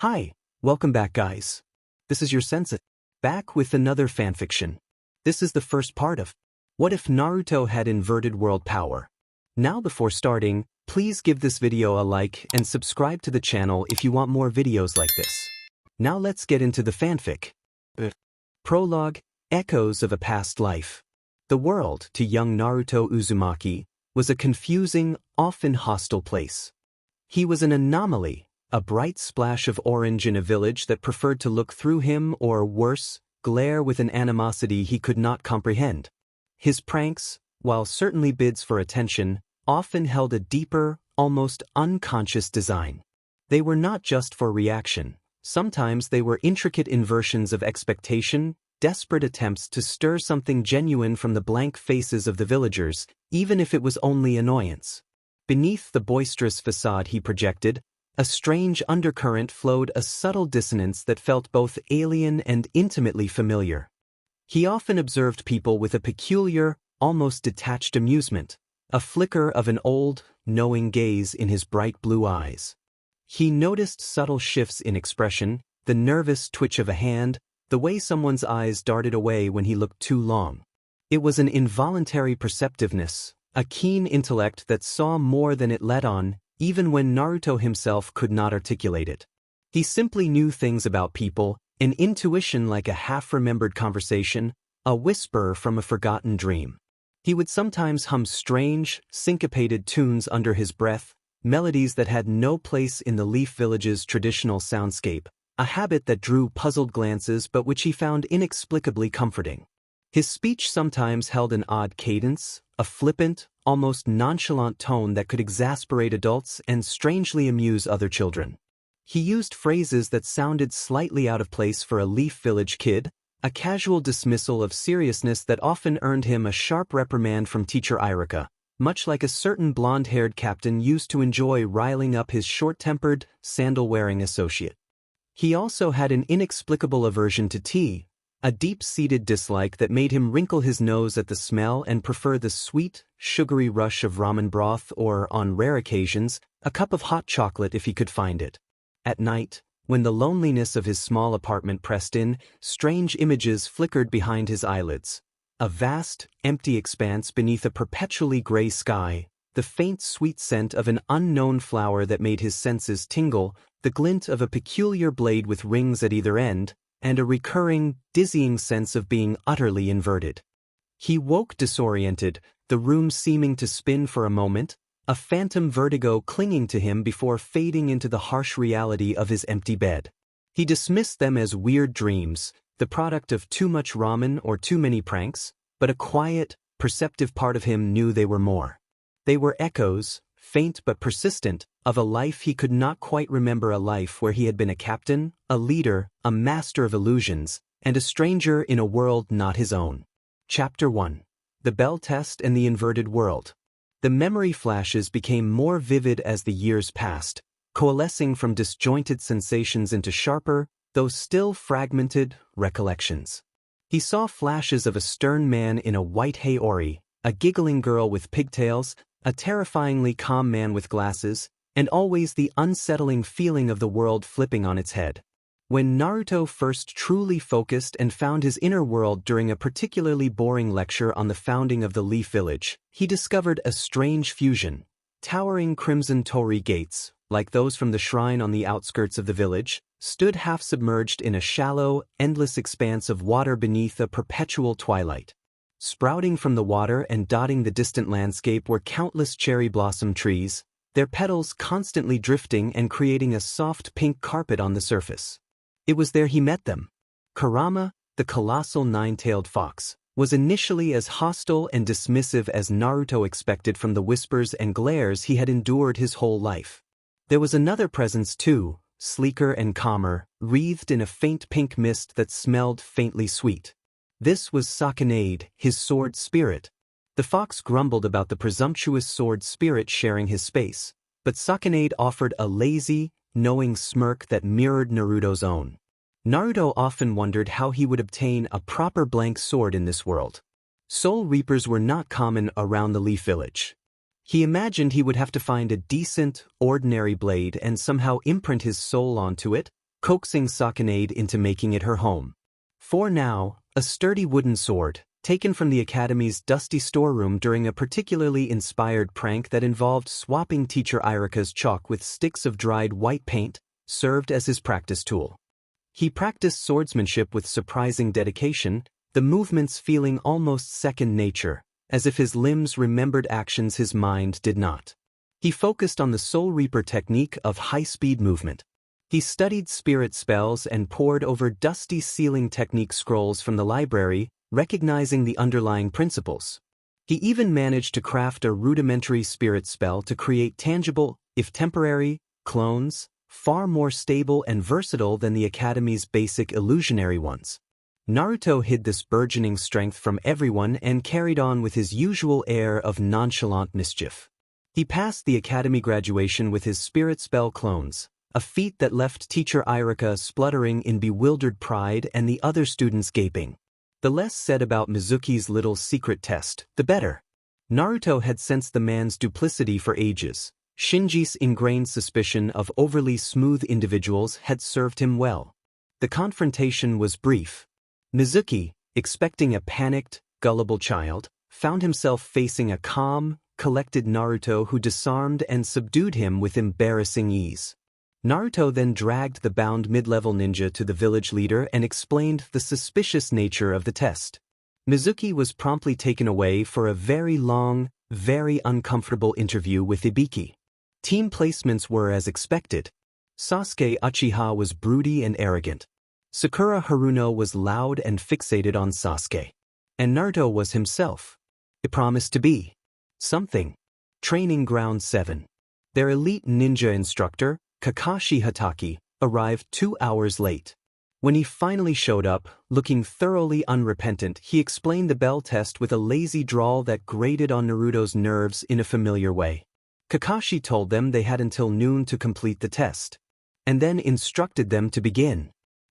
Hi, welcome back guys. This is your Sensei, back with another fanfiction. This is the first part of What If Naruto Had Inverted World Power? Now before starting, please give this video a like and subscribe to the channel if you want more videos like this. Now let's get into the fanfic. Prologue, Echoes of a Past Life. The world, to young Naruto Uzumaki, was a confusing, often hostile place. He was an anomaly, a bright splash of orange in a village that preferred to look through him or, worse, glare with an animosity he could not comprehend. His pranks, while certainly bids for attention, often held a deeper, almost unconscious design. They were not just for reaction. Sometimes they were intricate inversions of expectation, desperate attempts to stir something genuine from the blank faces of the villagers, even if it was only annoyance. Beneath the boisterous facade he projected, a strange undercurrent flowed, a subtle dissonance that felt both alien and intimately familiar. He often observed people with a peculiar, almost detached amusement, a flicker of an old, knowing gaze in his bright blue eyes. He noticed subtle shifts in expression, the nervous twitch of a hand, the way someone's eyes darted away when he looked too long. It was an involuntary perceptiveness, a keen intellect that saw more than it let on, even when Naruto himself could not articulate it. He simply knew things about people, an intuition like a half-remembered conversation, a whisper from a forgotten dream. He would sometimes hum strange, syncopated tunes under his breath, melodies that had no place in the Leaf Village's traditional soundscape, a habit that drew puzzled glances but which he found inexplicably comforting. His speech sometimes held an odd cadence, a flippant, almost nonchalant tone that could exasperate adults and strangely amuse other children. He used phrases that sounded slightly out of place for a Leaf Village kid, a casual dismissal of seriousness that often earned him a sharp reprimand from teacher Irika, much like a certain blonde-haired captain used to enjoy riling up his short-tempered, sandal-wearing associate. He also had an inexplicable aversion to tea, a deep-seated dislike that made him wrinkle his nose at the smell and prefer the sweet, sugary rush of ramen broth or, on rare occasions, a cup of hot chocolate if he could find it. At night, when the loneliness of his small apartment pressed in, strange images flickered behind his eyelids. A vast, empty expanse beneath a perpetually gray sky, the faint sweet scent of an unknown flower that made his senses tingle, the glint of a peculiar blade with rings at either end, and a recurring, dizzying sense of being utterly inverted. He woke disoriented, the room seeming to spin for a moment, a phantom vertigo clinging to him before fading into the harsh reality of his empty bed. He dismissed them as weird dreams, the product of too much ramen or too many pranks, but a quiet, perceptive part of him knew they were more. They were echoes, faint but persistent, of a life he could not quite remember, a life where he had been a captain, a leader, a master of illusions, and a stranger in a world not his own. Chapter 1. The Bell Test and the Inverted World. The memory flashes became more vivid as the years passed, coalescing from disjointed sensations into sharper, though still fragmented, recollections. He saw flashes of a stern man in a white haori, a giggling girl with pigtails, a terrifyingly calm man with glasses, and always the unsettling feeling of the world flipping on its head. When Naruto first truly focused and found his inner world during a particularly boring lecture on the founding of the Leaf Village, he discovered a strange fusion. Towering crimson torii gates, like those from the shrine on the outskirts of the village, stood half-submerged in a shallow, endless expanse of water beneath a perpetual twilight. Sprouting from the water and dotting the distant landscape were countless cherry blossom trees, their petals constantly drifting and creating a soft pink carpet on the surface. It was there he met them. Kurama, the colossal nine-tailed fox, was initially as hostile and dismissive as Naruto expected from the whispers and glares he had endured his whole life. There was another presence too, sleeker and calmer, wreathed in a faint pink mist that smelled faintly sweet. This was Sakanade, his sword spirit. The fox grumbled about the presumptuous sword spirit sharing his space, but Sakanade offered a lazy, knowing smirk that mirrored Naruto's own. Naruto often wondered how he would obtain a proper blank sword in this world. Soul Reapers were not common around the Leaf Village. He imagined he would have to find a decent, ordinary blade and somehow imprint his soul onto it, coaxing Sakanade into making it her home. For now, a sturdy wooden sword, taken from the Academy's dusty storeroom during a particularly inspired prank that involved swapping teacher Irika's chalk with sticks of dried white paint, served as his practice tool. He practiced swordsmanship with surprising dedication, the movements feeling almost second nature, as if his limbs remembered actions his mind did not. He focused on the Soul Reaper technique of high-speed movement. He studied spirit spells and pored over dusty sealing technique scrolls from the library, recognizing the underlying principles. He even managed to craft a rudimentary spirit spell to create tangible, if temporary, clones, far more stable and versatile than the Academy's basic illusionary ones. Naruto hid this burgeoning strength from everyone and carried on with his usual air of nonchalant mischief. He passed the Academy graduation with his spirit spell clones, a feat that left teacher Irika spluttering in bewildered pride and the other students gaping. The less said about Mizuki's little secret test, the better. Naruto had sensed the man's duplicity for ages. Shinji's ingrained suspicion of overly smooth individuals had served him well. The confrontation was brief. Mizuki, expecting a panicked, gullible child, found himself facing a calm, collected Naruto who disarmed and subdued him with embarrassing ease. Naruto then dragged the bound mid-level ninja to the village leader and explained the suspicious nature of the test. Mizuki was promptly taken away for a very long, very uncomfortable interview with Ibiki. Team placements were as expected. Sasuke Uchiha was broody and arrogant. Sakura Haruno was loud and fixated on Sasuke. And Naruto was himself. It promised to be something. Training Ground 7. Their elite ninja instructor, Kakashi Hatake, arrived 2 hours late. When he finally showed up, looking thoroughly unrepentant, he explained the bell test with a lazy drawl that grated on Naruto's nerves in a familiar way. Kakashi told them they had until noon to complete the test, and then instructed them to begin.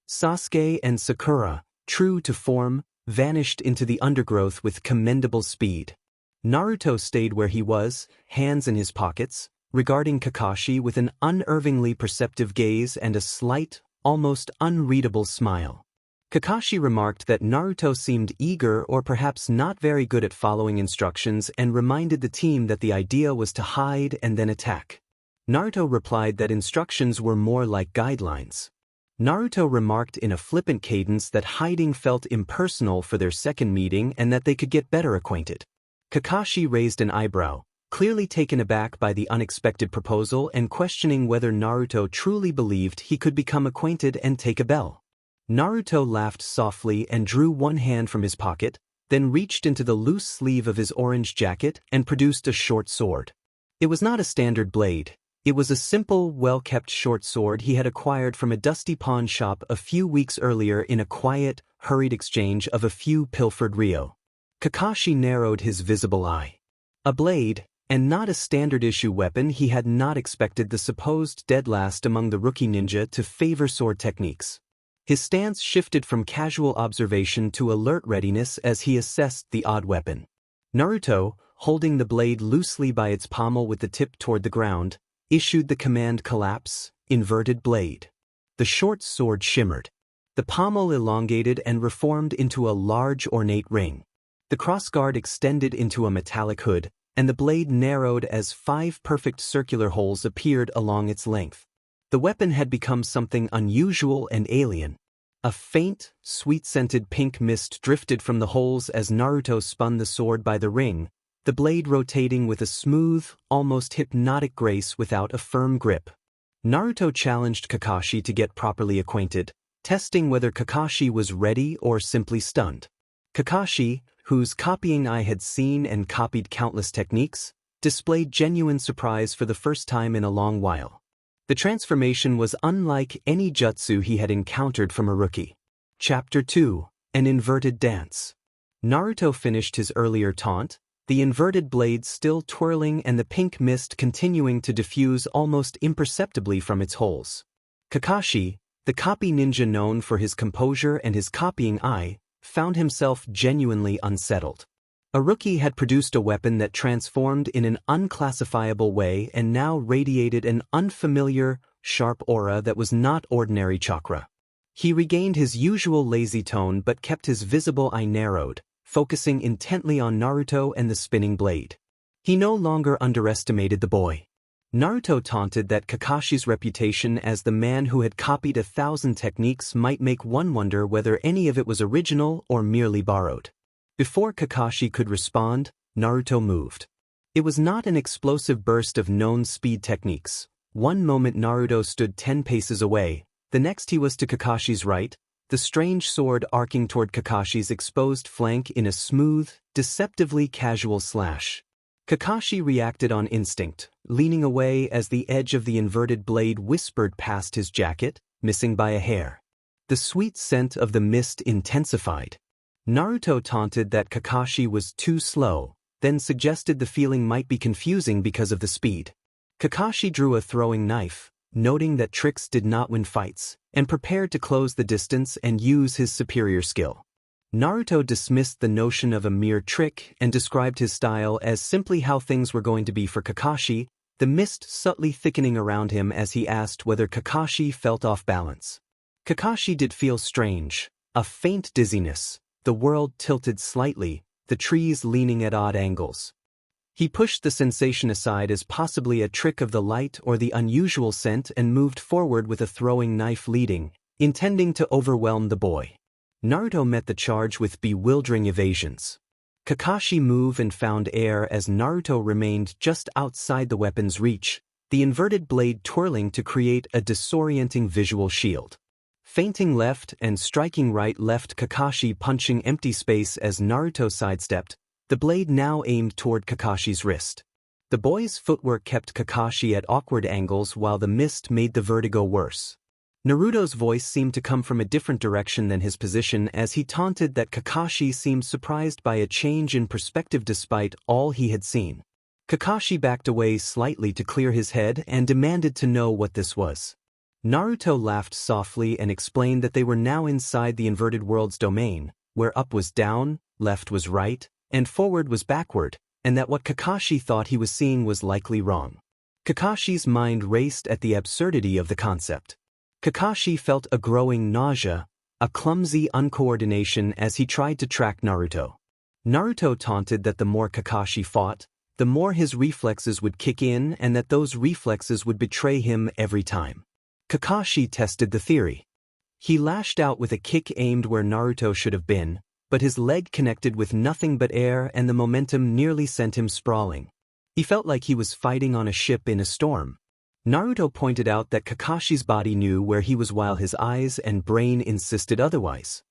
Sasuke and Sakura, true to form, vanished into the undergrowth with commendable speed. Naruto stayed where he was, hands in his pockets, regarding Kakashi with an unervingly perceptive gaze and a slight, almost unreadable smile. Kakashi remarked that Naruto seemed eager or perhaps not very good at following instructions and reminded the team that the idea was to hide and then attack. Naruto replied that instructions were more like guidelines. Naruto remarked in a flippant cadence that hiding felt impersonal for their second meeting and that they could get better acquainted. Kakashi raised an eyebrow, clearly taken aback by the unexpected proposal and questioning whether Naruto truly believed he could become acquainted and take a bell. Naruto laughed softly and drew one hand from his pocket, then reached into the loose sleeve of his orange jacket and produced a short sword. It was not a standard blade. It was a simple, well-kept short sword he had acquired from a dusty pawn shop a few weeks earlier in a quiet, hurried exchange of a few pilfered ryo. Kakashi narrowed his visible eye. A blade, and not a standard-issue weapon. He had not expected the supposed dead last among the rookie ninja to favor sword techniques. His stance shifted from casual observation to alert readiness as he assessed the odd weapon. Naruto, holding the blade loosely by its pommel with the tip toward the ground, issued the command collapse, inverted blade. The short sword shimmered. The pommel elongated and reformed into a large ornate ring. The crossguard extended into a metallic hood, and the blade narrowed as 5 perfect circular holes appeared along its length. The weapon had become something unusual and alien. A faint, sweet-scented pink mist drifted from the holes as Naruto spun the sword by the ring, the blade rotating with a smooth, almost hypnotic grace without a firm grip. Naruto challenged Kakashi to get properly acquainted, testing whether Kakashi was ready or simply stunned. Kakashi, whose copying eye had seen and copied countless techniques, displayed genuine surprise for the first time in a long while. The transformation was unlike any jutsu he had encountered from a rookie. Chapter 2: An Inverted Dance. Naruto finished his earlier taunt, the inverted blade still twirling and the pink mist continuing to diffuse almost imperceptibly from its holes. Kakashi, the copy ninja known for his composure and his copying eye, found himself genuinely unsettled. A rookie had produced a weapon that transformed in an unclassifiable way and now radiated an unfamiliar, sharp aura that was not ordinary chakra. He regained his usual lazy tone but kept his visible eye narrowed, focusing intently on Naruto and the spinning blade. He no longer underestimated the boy. Naruto taunted that Kakashi's reputation as the man who had copied 1,000 techniques might make one wonder whether any of it was original or merely borrowed. Before Kakashi could respond, Naruto moved. It was not an explosive burst of known speed techniques. One moment Naruto stood 10 paces away, the next he was to Kakashi's right, the strange sword arcing toward Kakashi's exposed flank in a smooth, deceptively casual slash. Kakashi reacted on instinct, leaning away as the edge of the inverted blade whispered past his jacket, missing by a hair. The sweet scent of the mist intensified. Naruto taunted that Kakashi was too slow, then suggested the feeling might be confusing because of the speed. Kakashi drew a throwing knife, noting that tricks did not win fights, and prepared to close the distance and use his superior skill. Naruto dismissed the notion of a mere trick and described his style as simply how things were going to be for Kakashi, the mist subtly thickening around him as he asked whether Kakashi felt off balance. Kakashi did feel strange, a faint dizziness, the world tilted slightly, the trees leaning at odd angles. He pushed the sensation aside as possibly a trick of the light or the unusual scent and moved forward with a throwing knife leading, intending to overwhelm the boy. Naruto met the charge with bewildering evasions. Kakashi moved and found air as Naruto remained just outside the weapon's reach, the inverted blade twirling to create a disorienting visual shield. Feinting left and striking right left Kakashi punching empty space as Naruto sidestepped, the blade now aimed toward Kakashi's wrist. The boy's footwork kept Kakashi at awkward angles while the mist made the vertigo worse. Naruto's voice seemed to come from a different direction than his position as he taunted that Kakashi seemed surprised by a change in perspective despite all he had seen. Kakashi backed away slightly to clear his head and demanded to know what this was. Naruto laughed softly and explained that they were now inside the inverted world's domain, where up was down, left was right, and forward was backward, and that what Kakashi thought he was seeing was likely wrong. Kakashi's mind raced at the absurdity of the concept. Kakashi felt a growing nausea, a clumsy uncoordination as he tried to track Naruto. Naruto taunted that the more Kakashi fought, the more his reflexes would kick in and that those reflexes would betray him every time. Kakashi tested the theory. He lashed out with a kick aimed where Naruto should have been, but his leg connected with nothing but air and the momentum nearly sent him sprawling. He felt like he was fighting on a ship in a storm. Naruto pointed out that Kakashi's body knew where he was while his eyes and brain insisted otherwise.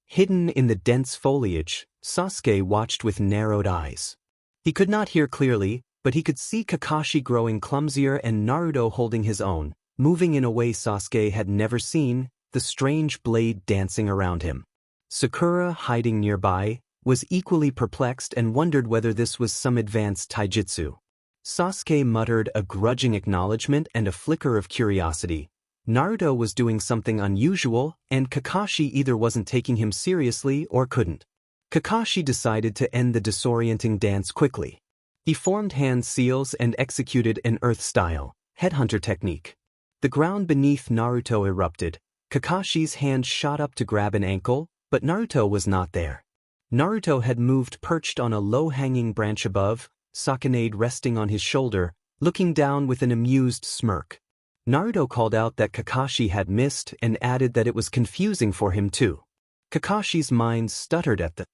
Hidden in the dense foliage, Sasuke watched with narrowed eyes. He could not hear clearly, but he could see Kakashi growing clumsier and Naruto holding his own, moving in a way Sasuke had never seen, the strange blade dancing around him. Sakura, hiding nearby, was equally perplexed and wondered whether this was some advanced taijutsu. Sasuke muttered a grudging acknowledgement and a flicker of curiosity. Naruto was doing something unusual, and Kakashi either wasn't taking him seriously or couldn't. Kakashi decided to end the disorienting dance quickly. He formed hand seals and executed an earth-style headhunter technique. The ground beneath Naruto erupted. Kakashi's hand shot up to grab an ankle, but Naruto was not there. Naruto had moved perched on a low-hanging branch above, Sasuke resting on his shoulder, looking down with an amused smirk. Naruto called out that Kakashi had missed and added that it was confusing for him too. Kakashi's mind stuttered at the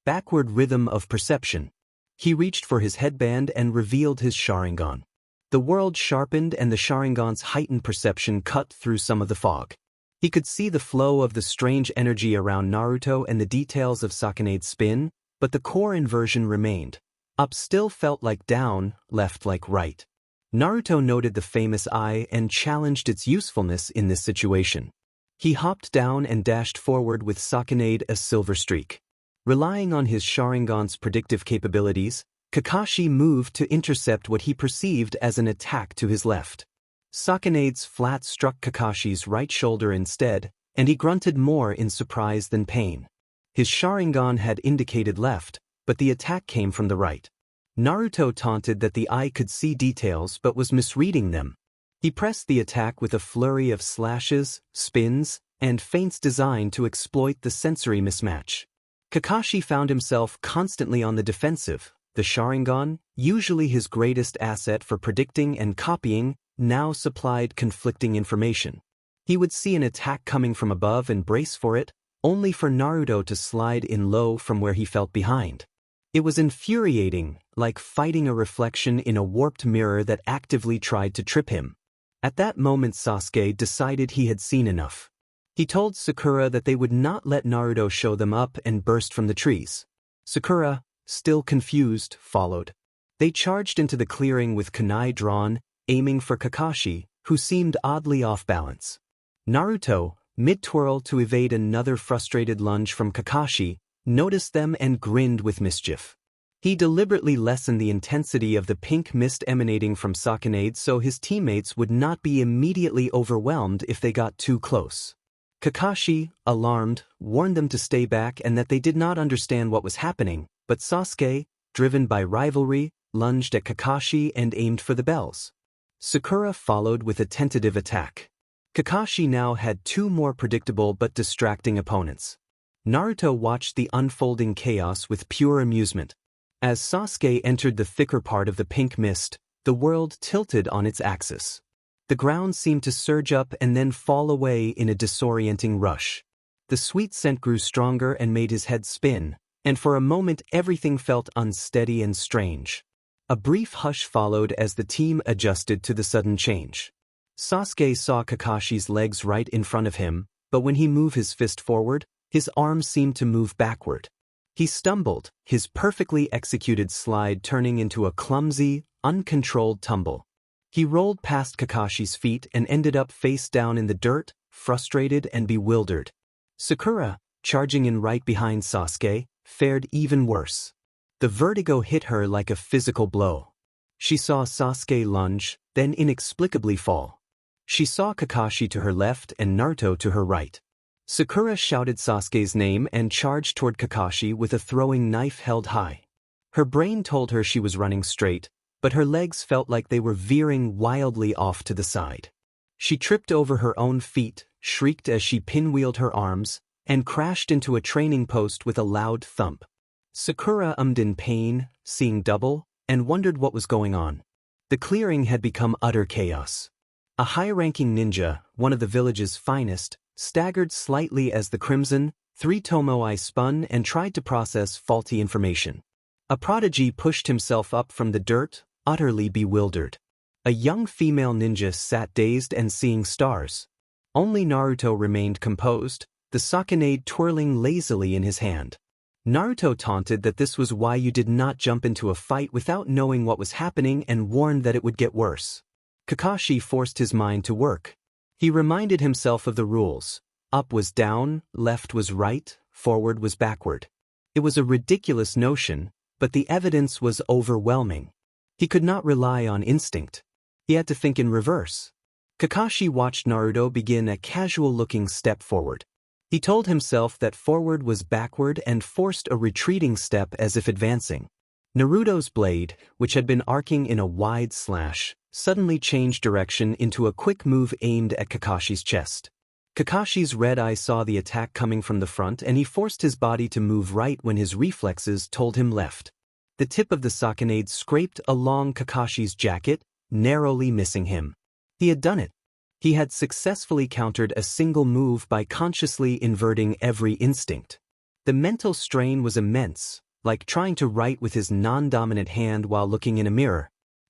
backward rhythm of perception. He reached for his headband and revealed his Sharingan. The world sharpened and the Sharingan's heightened perception cut through some of the fog. He could see the flow of the strange energy around Naruto and the details of Sasuke's spin, but the core inversion remained. Up still felt like down, left like right. Naruto noted the famous eye and challenged its usefulness in this situation. He hopped down and dashed forward with Sasuke a silver streak. Relying on his Sharingan's predictive capabilities, Kakashi moved to intercept what he perceived as an attack to his left. Sasuke's flat struck Kakashi's right shoulder instead, and he grunted more in surprise than pain. His Sharingan had indicated left, but the attack came from the right. Naruto taunted that the eye could see details but was misreading them. He pressed the attack with a flurry of slashes, spins, and feints designed to exploit the sensory mismatch. Kakashi found himself constantly on the defensive. The Sharingan, usually his greatest asset for predicting and copying, now supplied conflicting information. He would see an attack coming from above and brace for it, only for Naruto to slide in low from where he felt behind. It was infuriating, like fighting a reflection in a warped mirror that actively tried to trip him. At that moment Sasuke decided he had seen enough. He told Sakura that they would not let Naruto show them up and burst from the trees. Sakura, still confused, followed. They charged into the clearing with kunai drawn, aiming for Kakashi, who seemed oddly off balance. Naruto, mid-twirl to evade another frustrated lunge from Kakashi, noticed them and grinned with mischief. He deliberately lessened the intensity of the pink mist emanating from Sakanade so his teammates would not be immediately overwhelmed if they got too close. Kakashi, alarmed, warned them to stay back and that they did not understand what was happening, but Sasuke, driven by rivalry, lunged at Kakashi and aimed for the bells. Sakura followed with a tentative attack. Kakashi now had two more predictable but distracting opponents. Naruto watched the unfolding chaos with pure amusement. As Sasuke entered the thicker part of the pink mist, the world tilted on its axis. The ground seemed to surge up and then fall away in a disorienting rush. The sweet scent grew stronger and made his head spin, and for a moment everything felt unsteady and strange. A brief hush followed as the team adjusted to the sudden change. Sasuke saw Kakashi's legs right in front of him, but when he moved his fist forward, his arms seemed to move backward. He stumbled, his perfectly executed slide turning into a clumsy, uncontrolled tumble. He rolled past Kakashi's feet and ended up face down in the dirt, frustrated and bewildered. Sakura, charging in right behind Sasuke, fared even worse. The vertigo hit her like a physical blow. She saw Sasuke lunge, then inexplicably fall. She saw Kakashi to her left and Naruto to her right. Sakura shouted Sasuke's name and charged toward Kakashi with a throwing knife held high. Her brain told her she was running straight, but her legs felt like they were veering wildly off to the side. She tripped over her own feet, shrieked as she pinwheeled her arms, and crashed into a training post with a loud thump. Sakura ummed in pain, seeing double, and wondered what was going on. The clearing had become utter chaos. A high-ranking ninja, one of the village's finest, staggered slightly as the crimson, 3 Tomoe spun and tried to process faulty information. A prodigy pushed himself up from the dirt, utterly bewildered. A young female ninja sat dazed and seeing stars. Only Naruto remained composed, the Sakanade twirling lazily in his hand. Naruto taunted that this was why you did not jump into a fight without knowing what was happening and warned that it would get worse. Kakashi forced his mind to work. He reminded himself of the rules. Up was down, left was right, forward was backward. It was a ridiculous notion, but the evidence was overwhelming. He could not rely on instinct. He had to think in reverse. Kakashi watched Naruto begin a casual-looking step forward. He told himself that forward was backward and forced a retreating step as if advancing. Naruto's blade, which had been arcing in a wide slash, suddenly changed direction into a quick move aimed at Kakashi's chest. Kakashi's red eye saw the attack coming from the front and he forced his body to move right when his reflexes told him left. The tip of the Sakanade scraped along Kakashi's jacket, narrowly missing him. He had done it. He had successfully countered a single move by consciously inverting every instinct. The mental strain was immense, like trying to write with his non-dominant hand while looking in a mirror.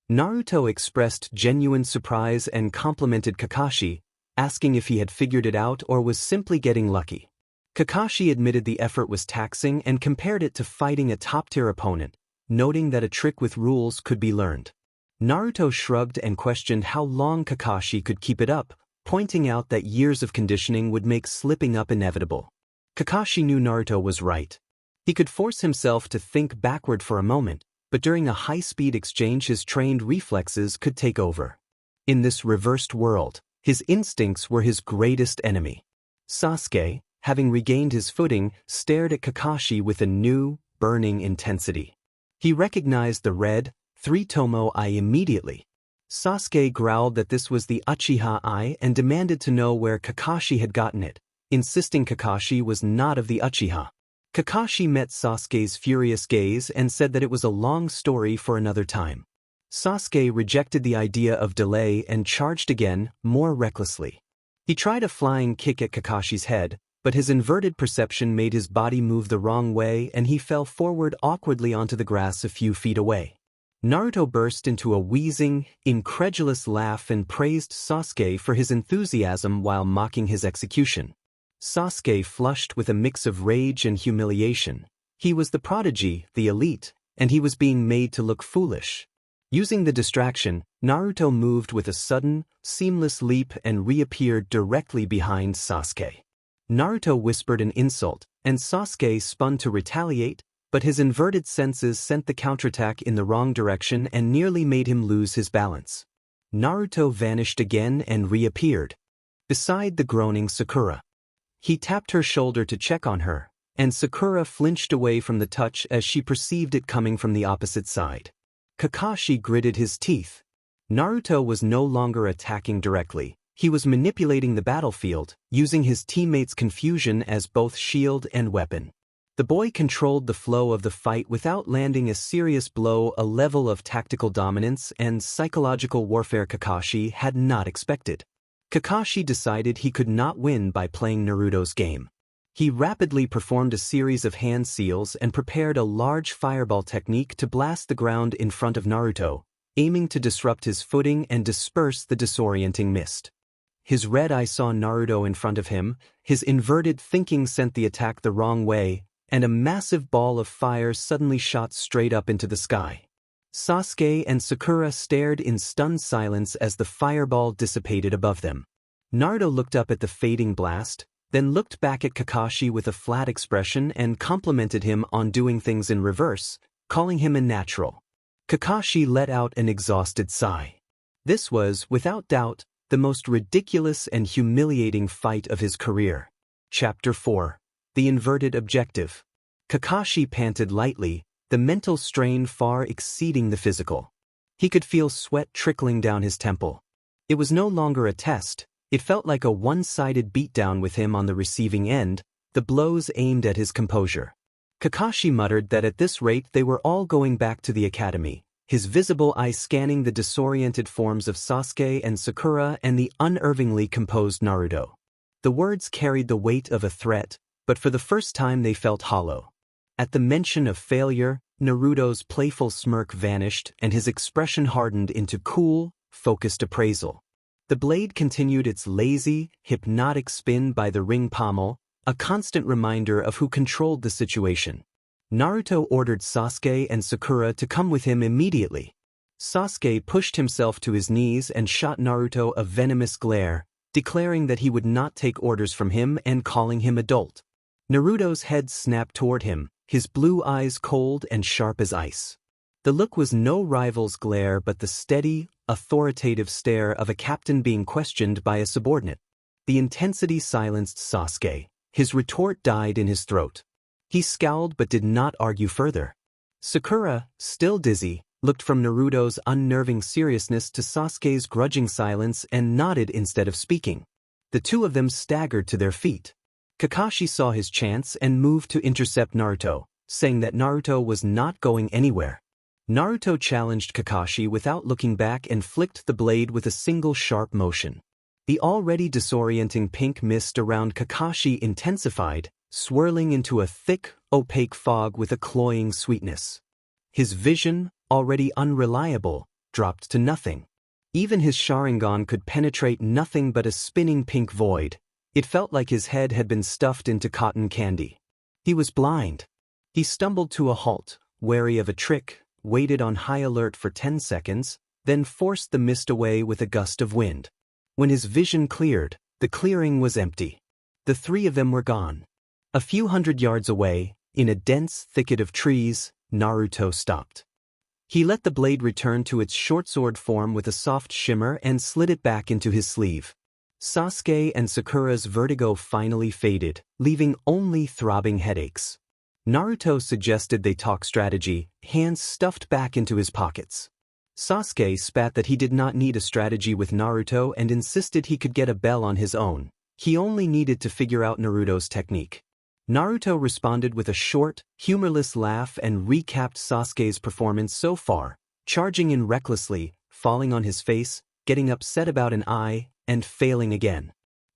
Naruto expressed genuine surprise and complimented Kakashi, asking if he had figured it out or was simply getting lucky. Kakashi admitted the effort was taxing and compared it to fighting a top-tier opponent, noting that a trick with rules could be learned. Naruto shrugged and questioned how long Kakashi could keep it up, pointing out that years of conditioning would make slipping up inevitable. Kakashi knew Naruto was right. He could force himself to think backward for a moment, but during a high-speed exchange his trained reflexes could take over. In this reversed world, his instincts were his greatest enemy. Sasuke, having regained his footing, stared at Kakashi with a new, burning intensity. He recognized the red, 3 Tomoe immediately. Sasuke growled that this was the Uchiha Eye and demanded to know where Kakashi had gotten it, insisting Kakashi was not of the Uchiha. Kakashi met Sasuke's furious gaze and said that it was a long story for another time. Sasuke rejected the idea of delay and charged again, more recklessly. He tried a flying kick at Kakashi's head, but his inverted perception made his body move the wrong way and he fell forward awkwardly onto the grass a few feet away. Naruto burst into a wheezing, incredulous laugh and praised Sasuke for his enthusiasm while mocking his execution. Sasuke flushed with a mix of rage and humiliation. He was the prodigy, the elite, and he was being made to look foolish. Using the distraction, Naruto moved with a sudden, seamless leap and reappeared directly behind Sasuke. Naruto whispered an insult, and Sasuke spun to retaliate, but his inverted senses sent the counterattack in the wrong direction and nearly made him lose his balance. Naruto vanished again and reappeared beside the groaning Sakura. He tapped her shoulder to check on her, and Sakura flinched away from the touch as she perceived it coming from the opposite side. Kakashi gritted his teeth. Naruto was no longer attacking directly. He was manipulating the battlefield, using his teammates' confusion as both shield and weapon. The boy controlled the flow of the fight without landing a serious blow, a level of tactical dominance and psychological warfare Kakashi had not expected. Kakashi decided he could not win by playing Naruto's game. He rapidly performed a series of hand seals and prepared a large fireball technique to blast the ground in front of Naruto, aiming to disrupt his footing and disperse the disorienting mist. His red eye saw Naruto in front of him, his inverted thinking sent the attack the wrong way, and a massive ball of fire suddenly shot straight up into the sky. Sasuke and Sakura stared in stunned silence as the fireball dissipated above them. Naruto looked up at the fading blast, then looked back at Kakashi with a flat expression and complimented him on doing things in reverse, calling him a natural. Kakashi let out an exhausted sigh. This was, without doubt, the most ridiculous and humiliating fight of his career. Chapter 4. The Inverted Objective. Kakashi panted lightly, the mental strain far exceeding the physical. He could feel sweat trickling down his temple. It was no longer a test, it felt like a one-sided beatdown with him on the receiving end, the blows aimed at his composure. Kakashi muttered that at this rate they were all going back to the academy, his visible eye scanning the disoriented forms of Sasuke and Sakura and the unervingly composed Naruto. The words carried the weight of a threat, but for the first time they felt hollow. At the mention of failure, Naruto's playful smirk vanished and his expression hardened into cool, focused appraisal. The blade continued its lazy, hypnotic spin by the ring pommel, a constant reminder of who controlled the situation. Naruto ordered Sasuke and Sakura to come with him immediately. Sasuke pushed himself to his knees and shot Naruto a venomous glare, declaring that he would not take orders from him and calling him a dolt. Naruto's head snapped toward him, his blue eyes cold and sharp as ice. The look was no rival's glare but the steady, authoritative stare of a captain being questioned by a subordinate. The intensity silenced Sasuke. His retort died in his throat. He scowled but did not argue further. Sakura, still dizzy, looked from Naruto's unnerving seriousness to Sasuke's grudging silence and nodded instead of speaking. The two of them staggered to their feet. Kakashi saw his chance and moved to intercept Naruto, saying that Naruto was not going anywhere. Naruto challenged Kakashi without looking back and flicked the blade with a single sharp motion. The already disorienting pink mist around Kakashi intensified, swirling into a thick, opaque fog with a cloying sweetness. His vision, already unreliable, dropped to nothing. Even his Sharingan could penetrate nothing but a spinning pink void. It felt like his head had been stuffed into cotton candy. He was blind. He stumbled to a halt, wary of a trick, waited on high alert for 10 seconds, then forced the mist away with a gust of wind. When his vision cleared, the clearing was empty. The three of them were gone. A few hundred yards away, in a dense thicket of trees, Naruto stopped. He let the blade return to its short sword form with a soft shimmer and slid it back into his sleeve. Sasuke and Sakura's vertigo finally faded, leaving only throbbing headaches. Naruto suggested they talk strategy, hands stuffed back into his pockets. Sasuke spat that he did not need a strategy with Naruto and insisted he could get a bell on his own. He only needed to figure out Naruto's technique. Naruto responded with a short, humorless laugh and recapped Sasuke's performance so far, charging in recklessly, falling on his face, getting upset about an eye, and failing again.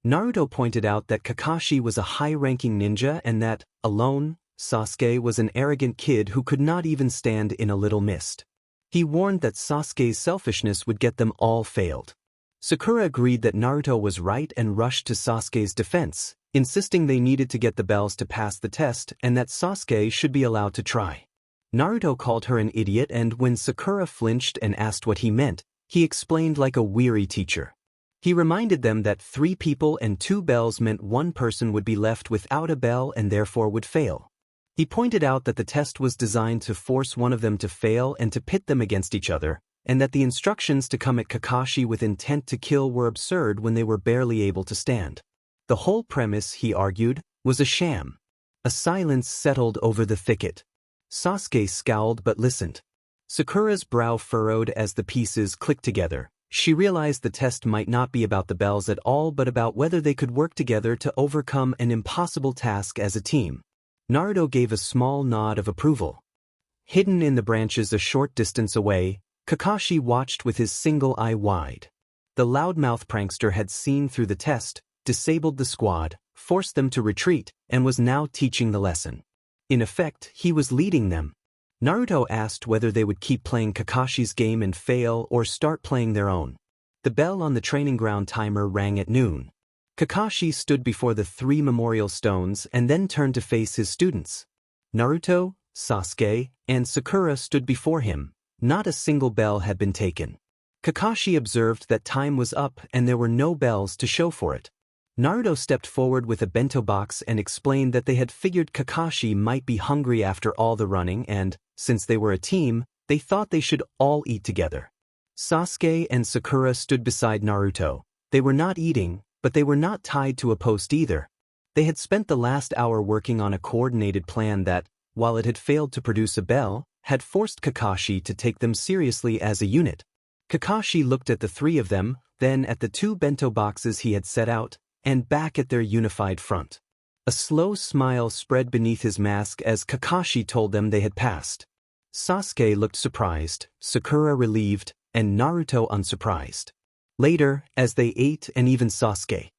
Naruto pointed out that Kakashi was a high-ranking ninja and that, alone, Sasuke was an arrogant kid who could not even stand in a little mist. He warned that Sasuke's selfishness would get them all failed. Sakura agreed that Naruto was right and rushed to Sasuke's defense, insisting they needed to get the bells to pass the test and that Sasuke should be allowed to try. Naruto called her an idiot, and when Sakura flinched and asked what he meant, he explained like a weary teacher. He reminded them that 3 people and 2 bells meant one person would be left without a bell and therefore would fail. He pointed out that the test was designed to force one of them to fail and to pit them against each other, and that the instructions to come at Kakashi with intent to kill were absurd when they were barely able to stand. The whole premise, he argued, was a sham. A silence settled over the thicket. Sasuke scowled but listened. Sakura's brow furrowed as the pieces clicked together. She realized the test might not be about the bells at all but about whether they could work together to overcome an impossible task as a team. Naruto gave a small nod of approval. Hidden in the branches a short distance away, Kakashi watched with his single eye wide. The loudmouth prankster had seen through the test, disabled the squad, forced them to retreat, and was now teaching the lesson. In effect, he was leading them. Naruto asked whether they would keep playing Kakashi's game and fail or start playing their own. The bell on the training ground timer rang at noon. Kakashi stood before the 3 memorial stones and then turned to face his students. Naruto, Sasuke, and Sakura stood before him. Not a single bell had been taken. Kakashi observed that time was up and there were no bells to show for it. Naruto stepped forward with a bento box and explained that they had figured Kakashi might be hungry after all the running and, since they were a team, they thought they should all eat together. Sasuke and Sakura stood beside Naruto. They were not eating, but they were not tied to a post either. They had spent the last hour working on a coordinated plan that, while it had failed to produce a bell, had forced Kakashi to take them seriously as a unit. Kakashi looked at the 3 of them, then at the 2 bento boxes he had set out, and back at their unified front. A slow smile spread beneath his mask as Kakashi told them they had passed. Sasuke looked surprised, Sakura relieved, and Naruto unsurprised. Later, as they ate and even Sasuke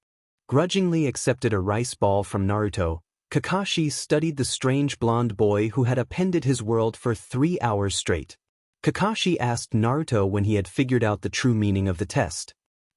grudgingly accepted a rice ball from Naruto, Kakashi studied the strange blonde boy who had upended his world for 3 hours straight. Kakashi asked Naruto when he had figured out the true meaning of the test.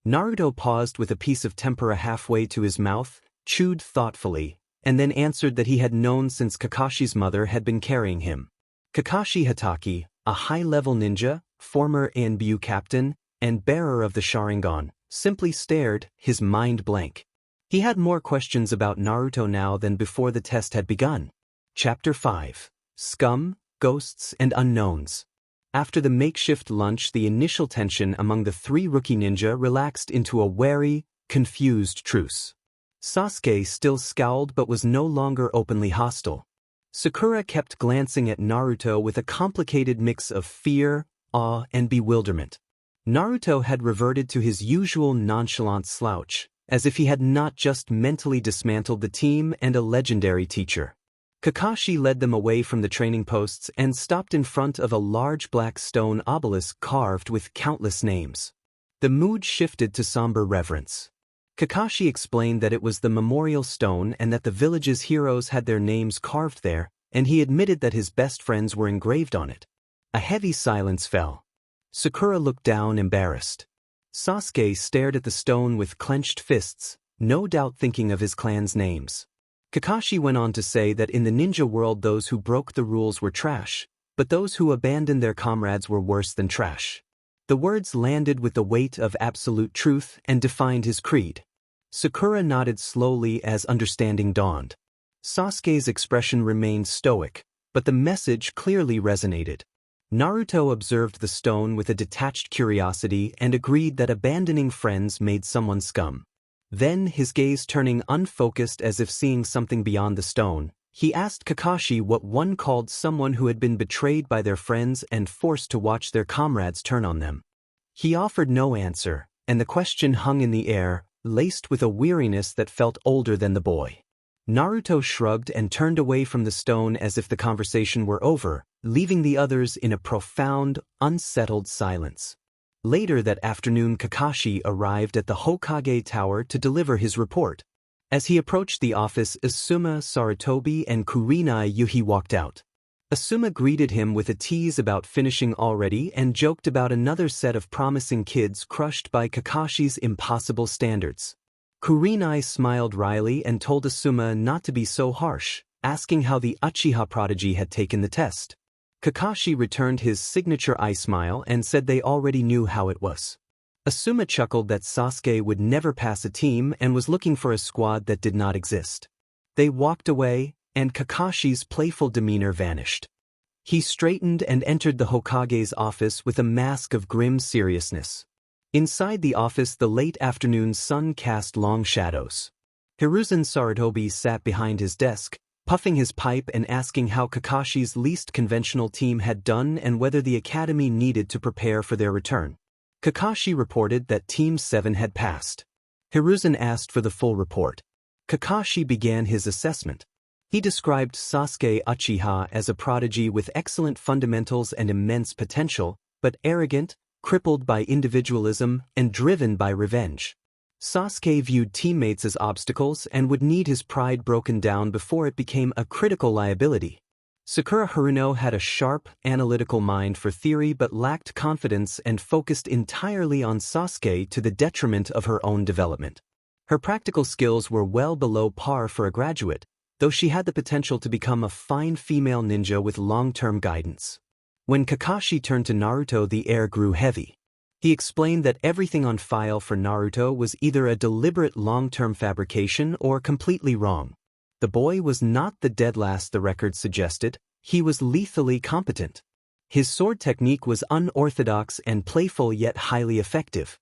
Naruto paused with a piece of tempura halfway to his mouth, chewed thoughtfully, and then answered that he had known since Kakashi's mother had been carrying him. Kakashi Hatake, a high-level ninja, former ANBU captain, and bearer of the Sharingan, simply stared, his mind blank. He had more questions about Naruto now than before the test had begun. Chapter 5. Scum, Ghosts, and Unknowns. After the makeshift lunch, the initial tension among the 3 rookie ninja relaxed into a wary, confused truce. Sasuke still scowled but was no longer openly hostile. Sakura kept glancing at Naruto with a complicated mix of fear, awe, and bewilderment. Naruto had reverted to his usual nonchalant slouch, as if he had not just mentally dismantled the team and a legendary teacher. Kakashi led them away from the training posts and stopped in front of a large black stone obelisk carved with countless names. The mood shifted to somber reverence. Kakashi explained that it was the memorial stone and that the village's heroes had their names carved there, and he admitted that his best friends were engraved on it. A heavy silence fell. Sakura looked down, embarrassed. Sasuke stared at the stone with clenched fists, no doubt thinking of his clan's names. Kakashi went on to say that in the ninja world those who broke the rules were trash, but those who abandoned their comrades were worse than trash. The words landed with the weight of absolute truth and defined his creed. Sakura nodded slowly as understanding dawned. Sasuke's expression remained stoic, but the message clearly resonated. Naruto observed the stone with a detached curiosity and agreed that abandoning friends made someone scum. Then, his gaze turning unfocused as if seeing something beyond the stone, He asked Kakashi what one called someone who had been betrayed by their friends and forced to watch their comrades turn on them. He offered no answer, and the question hung in the air, laced with a weariness that felt older than the boy. Naruto shrugged and turned away from the stone as if the conversation were over, leaving the others in a profound, unsettled silence. Later that afternoon, Kakashi arrived at the Hokage Tower to deliver his report. As he approached the office, Asuma, Sarutobi, and Kurenai Yuhi walked out. Asuma greeted him with a tease about finishing already and joked about another set of promising kids crushed by Kakashi's impossible standards. Kurenai smiled wryly and told Asuma not to be so harsh, asking how the Uchiha prodigy had taken the test. Kakashi returned his signature eye smile and said they already knew how it was. Asuma chuckled that Sasuke would never pass a team and was looking for a squad that did not exist. They walked away, and Kakashi's playful demeanor vanished. He straightened and entered the Hokage's office with a mask of grim seriousness. Inside the office, the late afternoon sun cast long shadows. Hiruzen Sarutobi sat behind his desk, puffing his pipe and asking how Kakashi's least conventional team had done and whether the academy needed to prepare for their return. Kakashi reported that Team 7 had passed. Hiruzen asked for the full report. Kakashi began his assessment. He described Sasuke Uchiha as a prodigy with excellent fundamentals and immense potential, but arrogant, crippled by individualism, and driven by revenge. Sasuke viewed teammates as obstacles and would need his pride broken down before it became a critical liability. Sakura Haruno had a sharp, analytical mind for theory but lacked confidence and focused entirely on Sasuke to the detriment of her own development. Her practical skills were well below par for a graduate, though she had the potential to become a fine female ninja with long-term guidance. When Kakashi turned to Naruto, the air grew heavy. He explained that everything on file for Naruto was either a deliberate long-term fabrication or completely wrong. The boy was not the dead last the record suggested, he was lethally competent. His sword technique was unorthodox and playful yet highly effective.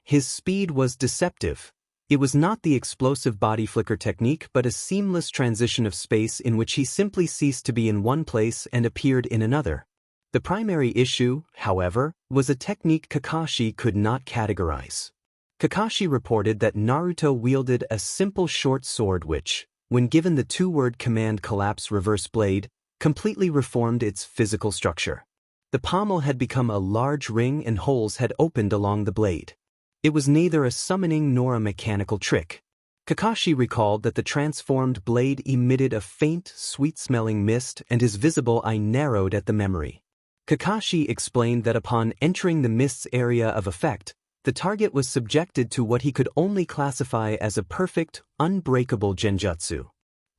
His speed was deceptive. It was not the explosive body flicker technique but a seamless transition of space in which he simply ceased to be in one place and appeared in another. The primary issue, however, was a technique Kakashi could not categorize. Kakashi reported that Naruto wielded a simple short sword which, when given the two-word command collapse reverse blade, completely reformed its physical structure. The pommel had become a large ring and holes had opened along the blade. It was neither a summoning nor a mechanical trick. Kakashi recalled that the transformed blade emitted a faint, sweet-smelling mist and his visible eye narrowed at the memory. Kakashi explained that upon entering the mist's area of effect, the target was subjected to what he could only classify as a perfect, unbreakable genjutsu.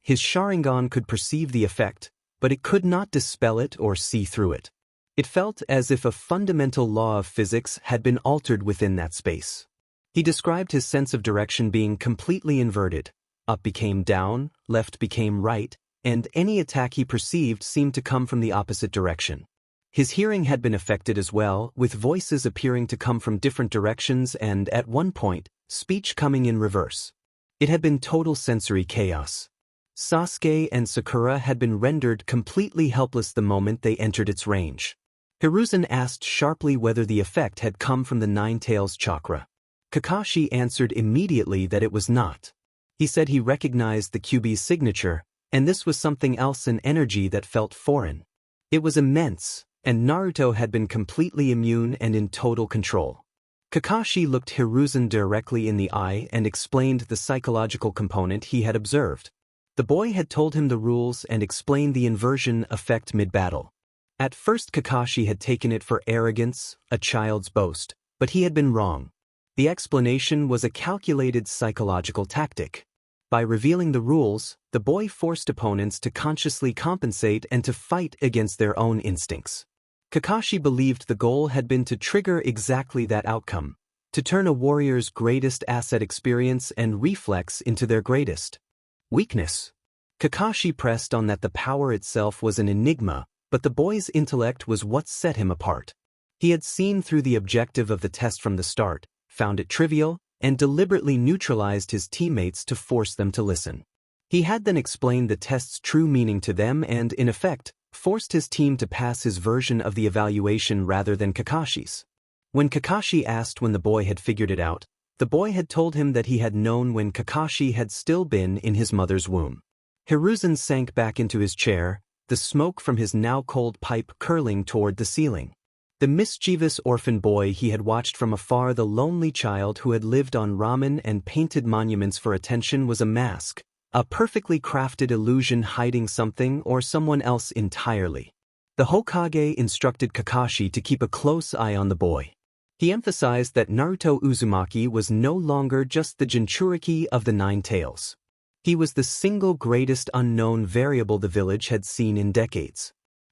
His Sharingan could perceive the effect, but it could not dispel it or see through it. It felt as if a fundamental law of physics had been altered within that space. He described his sense of direction being completely inverted. Up became down, left became right, and any attack he perceived seemed to come from the opposite direction. His hearing had been affected as well, with voices appearing to come from different directions and, at one point, speech coming in reverse. It had been total sensory chaos. Sasuke and Sakura had been rendered completely helpless the moment they entered its range. Hiruzen asked sharply whether the effect had come from the Nine-Tails chakra. Kakashi answered immediately that it was not. He said he recognized the QB's signature, and this was something else, an energy that felt foreign. It was immense, and Naruto had been completely immune and in total control. Kakashi looked Hiruzen directly in the eye and explained the psychological component he had observed. The boy had told him the rules and explained the inversion effect mid-battle. At first Kakashi had taken it for arrogance, a child's boast, but he had been wrong. The explanation was a calculated psychological tactic. By revealing the rules, the boy forced opponents to consciously compensate and to fight against their own instincts. Kakashi believed the goal had been to trigger exactly that outcome, to turn a warrior's greatest asset, experience and reflex, into their greatest weakness. Kakashi pressed on that the power itself was an enigma, but the boy's intellect was what set him apart. He had seen through the objective of the test from the start, found it trivial, and deliberately neutralized his teammates to force them to listen. He had then explained the test's true meaning to them and, in effect, forced his team to pass his version of the evaluation rather than Kakashi's. When Kakashi asked when the boy had figured it out, the boy had told him that he had known when Kakashi had still been in his mother's womb. Hiruzen sank back into his chair, the smoke from his now cold pipe curling toward the ceiling. The mischievous orphan boy he had watched from afar, the lonely child who had lived on ramen and painted monuments for attention, was a mask, a perfectly crafted illusion hiding something or someone else entirely. The Hokage instructed Kakashi to keep a close eye on the boy. He emphasized that Naruto Uzumaki was no longer just the Jinchuriki of the Nine Tails. He was the single greatest unknown variable the village had seen in decades.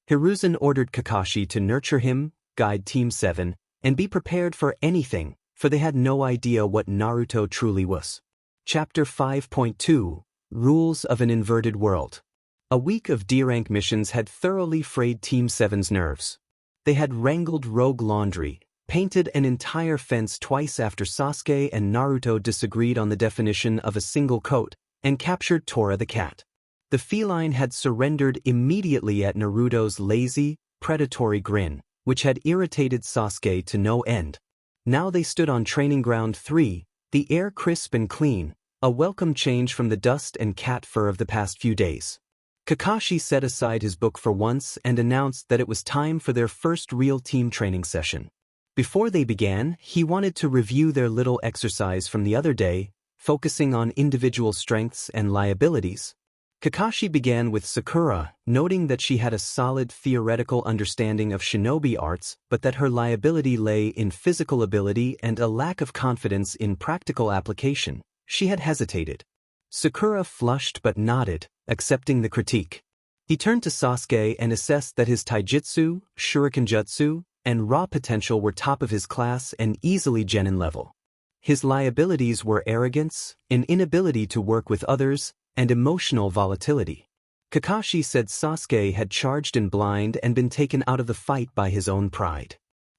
Hiruzen ordered Kakashi to nurture him, guide Team 7, and be prepared for anything, for they had no idea what Naruto truly was. Chapter 5.2 Rules of an Inverted World. A week of D-rank missions had thoroughly frayed Team 7's nerves. They had wrangled rogue laundry, painted an entire fence twice after Sasuke and Naruto disagreed on the definition of a single coat, and captured Tora the cat. The feline had surrendered immediately at Naruto's lazy, predatory grin, which had irritated Sasuke to no end. Now they stood on Training Ground 3, the air crisp and clean, a welcome change from the dust and cat fur of the past few days. Kakashi set aside his book for once and announced that it was time for their first real team training session. Before they began, he wanted to review their little exercise from the other day, focusing on individual strengths and liabilities. Kakashi began with Sakura, noting that she had a solid theoretical understanding of shinobi arts but that her liability lay in physical ability and a lack of confidence in practical application. She had hesitated. Sakura flushed but nodded, accepting the critique. He turned to Sasuke and assessed that his taijutsu, shurikenjutsu, and raw potential were top of his class and easily genin level. His liabilities were arrogance, an inability to work with others, and emotional volatility. Kakashi said Sasuke had charged in blind and been taken out of the fight by his own pride.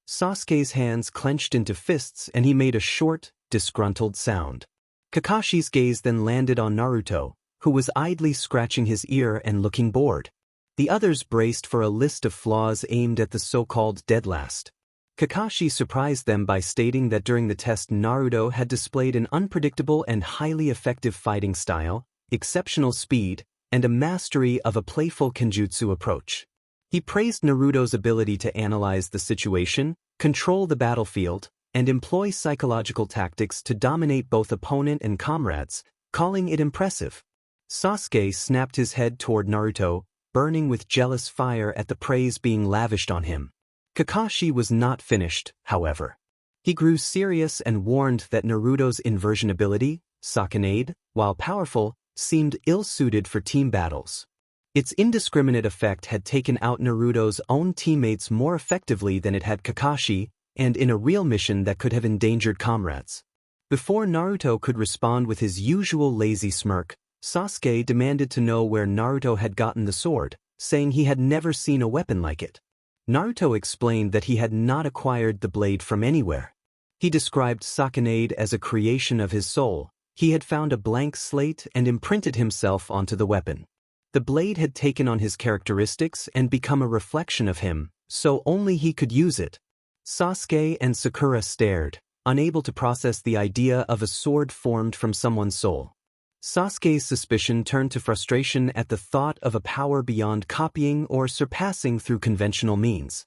Sasuke's hands clenched into fists and he made a short, disgruntled sound. Kakashi's gaze then landed on Naruto, who was idly scratching his ear and looking bored. The others braced for a list of flaws aimed at the so-called dead last. Kakashi surprised them by stating that during the test Naruto had displayed an unpredictable and highly effective fighting style, exceptional speed, and a mastery of a playful kenjutsu approach. He praised Naruto's ability to analyze the situation, control the battlefield, and employ psychological tactics to dominate both opponent and comrades, calling it impressive. Sasuke snapped his head toward Naruto, burning with jealous fire at the praise being lavished on him. Kakashi was not finished, however. He grew serious and warned that Naruto's inversion ability, Sakanade, while powerful, seemed ill-suited for team battles. Its indiscriminate effect had taken out Naruto's own teammates more effectively than it had Kakashi, and in a real mission that could have endangered comrades. Before Naruto could respond with his usual lazy smirk, Sasuke demanded to know where Naruto had gotten the sword, saying he had never seen a weapon like it. Naruto explained that he had not acquired the blade from anywhere. He described Sakanade as a creation of his soul. He had found a blank slate and imprinted himself onto the weapon. The blade had taken on his characteristics and become a reflection of him, so only he could use it. Sasuke and Sakura stared, unable to process the idea of a sword formed from someone's soul. Sasuke's suspicion turned to frustration at the thought of a power beyond copying or surpassing through conventional means.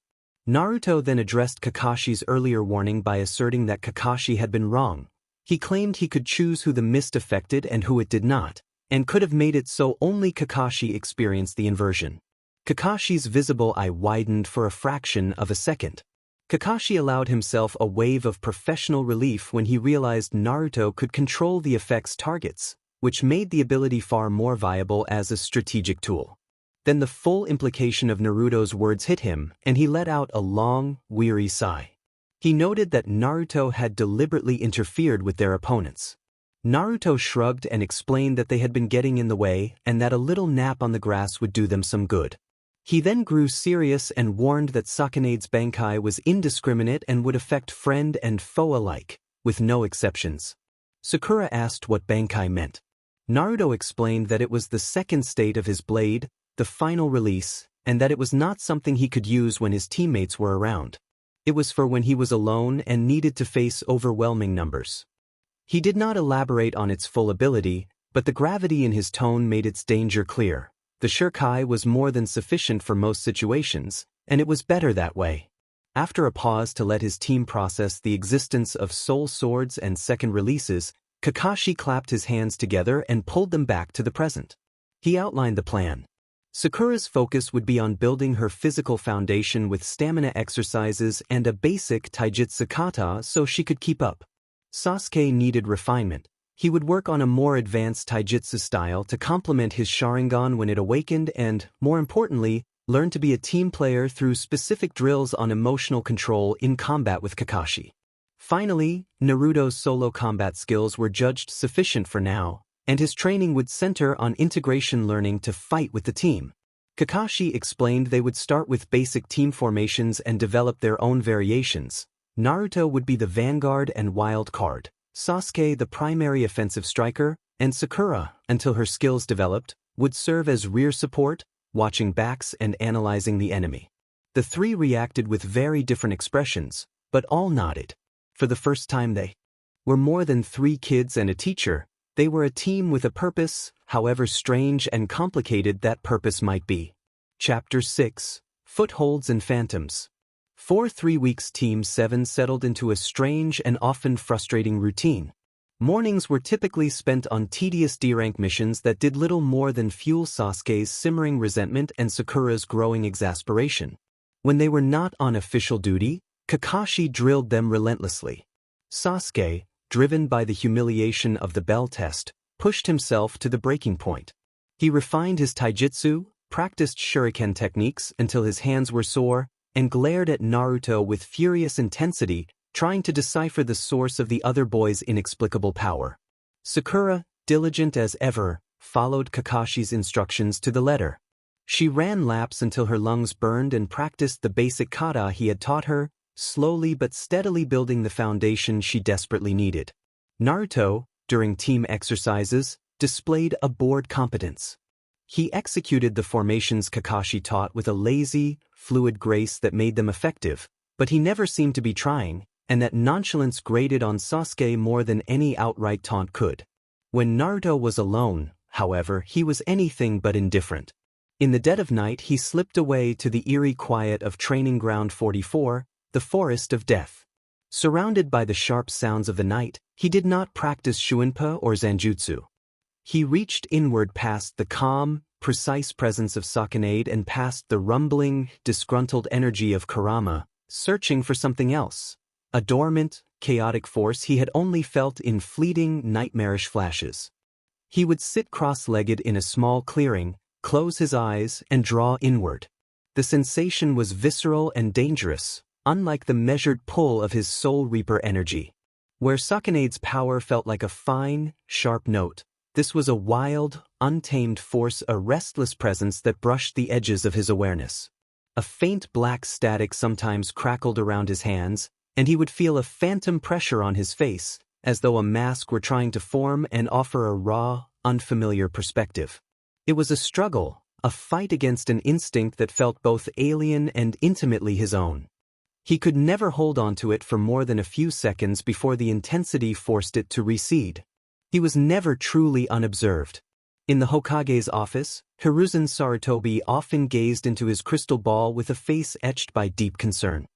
Naruto then addressed Kakashi's earlier warning by asserting that Kakashi had been wrong. He claimed he could choose who the mist affected and who it did not, and could have made it so only Kakashi experienced the inversion. Kakashi's visible eye widened for a fraction of a second. Kakashi allowed himself a wave of professional relief when he realized Naruto could control the effect's targets, which made the ability far more viable as a strategic tool. Then the full implication of Naruto's words hit him, and he let out a long, weary sigh. He noted that Naruto had deliberately interfered with their opponents. Naruto shrugged and explained that they had been getting in the way and that a little nap on the grass would do them some good. He then grew serious and warned that Sakanade's Bankai was indiscriminate and would affect friend and foe alike, with no exceptions. Sakura asked what Bankai meant. Naruto explained that it was the second state of his blade, the final release, and that it was not something he could use when his teammates were around. It was for when he was alone and needed to face overwhelming numbers. He did not elaborate on its full ability, but the gravity in his tone made its danger clear. The Shurikai was more than sufficient for most situations, and it was better that way. After a pause to let his team process the existence of soul swords and second releases, Kakashi clapped his hands together and pulled them back to the present. He outlined the plan. Sakura's focus would be on building her physical foundation with stamina exercises and a basic taijutsu kata so she could keep up. Sasuke needed refinement. He would work on a more advanced taijutsu style to complement his Sharingan when it awakened and, more importantly, learn to be a team player through specific drills on emotional control in combat with Kakashi. Finally, Naruto's solo combat skills were judged sufficient for now, and his training would center on integration learning to fight with the team. Kakashi explained they would start with basic team formations and develop their own variations. Naruto would be the vanguard and wild card, Sasuke the primary offensive striker, and Sakura, until her skills developed, would serve as rear support, watching backs and analyzing the enemy. The three reacted with very different expressions, but all nodded. For the first time they were more than 3 kids and a teacher. They were a team with a purpose, however strange and complicated that purpose might be. Chapter 6: Footholds and Phantoms. For 3 weeks Team 7 settled into a strange and often frustrating routine. Mornings were typically spent on tedious D-rank missions that did little more than fuel Sasuke's simmering resentment and Sakura's growing exasperation. When they were not on official duty, Kakashi drilled them relentlessly. Sasuke, driven by the humiliation of the bell test, pushed himself to the breaking point. He refined his taijutsu, practiced shuriken techniques until his hands were sore, and glared at Naruto with furious intensity, trying to decipher the source of the other boy's inexplicable power. Sakura, diligent as ever, followed Kakashi's instructions to the letter. She ran laps until her lungs burned and practiced the basic kata he had taught her, slowly but steadily building the foundation she desperately needed. Naruto, during team exercises, displayed a bored competence. He executed the formations Kakashi taught with a lazy, fluid grace that made them effective, but he never seemed to be trying, and that nonchalance grated on Sasuke more than any outright taunt could. When Naruto was alone, however, he was anything but indifferent. In the dead of night he slipped away to the eerie quiet of Training Ground 44, the Forest of Death. Surrounded by the sharp sounds of the night, he did not practice Shuinpa or Zanjutsu. He reached inward past the calm, precise presence of Sakanade and past the rumbling, disgruntled energy of Kurama, searching for something else. A dormant, chaotic force he had only felt in fleeting, nightmarish flashes. He would sit cross-legged in a small clearing, close his eyes, and draw inward. The sensation was visceral and dangerous, unlike the measured pull of his Soul Reaper energy. Where Sakanade's power felt like a fine, sharp note, this was a wild, untamed force, a restless presence that brushed the edges of his awareness. A faint black static sometimes crackled around his hands, and he would feel a phantom pressure on his face, as though a mask were trying to form and offer a raw, unfamiliar perspective. It was a struggle, a fight against an instinct that felt both alien and intimately his own. He could never hold on to it for more than a few seconds before the intensity forced it to recede. He was never truly unobserved. In the Hokage's office, Hiruzen Sarutobi often gazed into his crystal ball with a face etched by deep concern.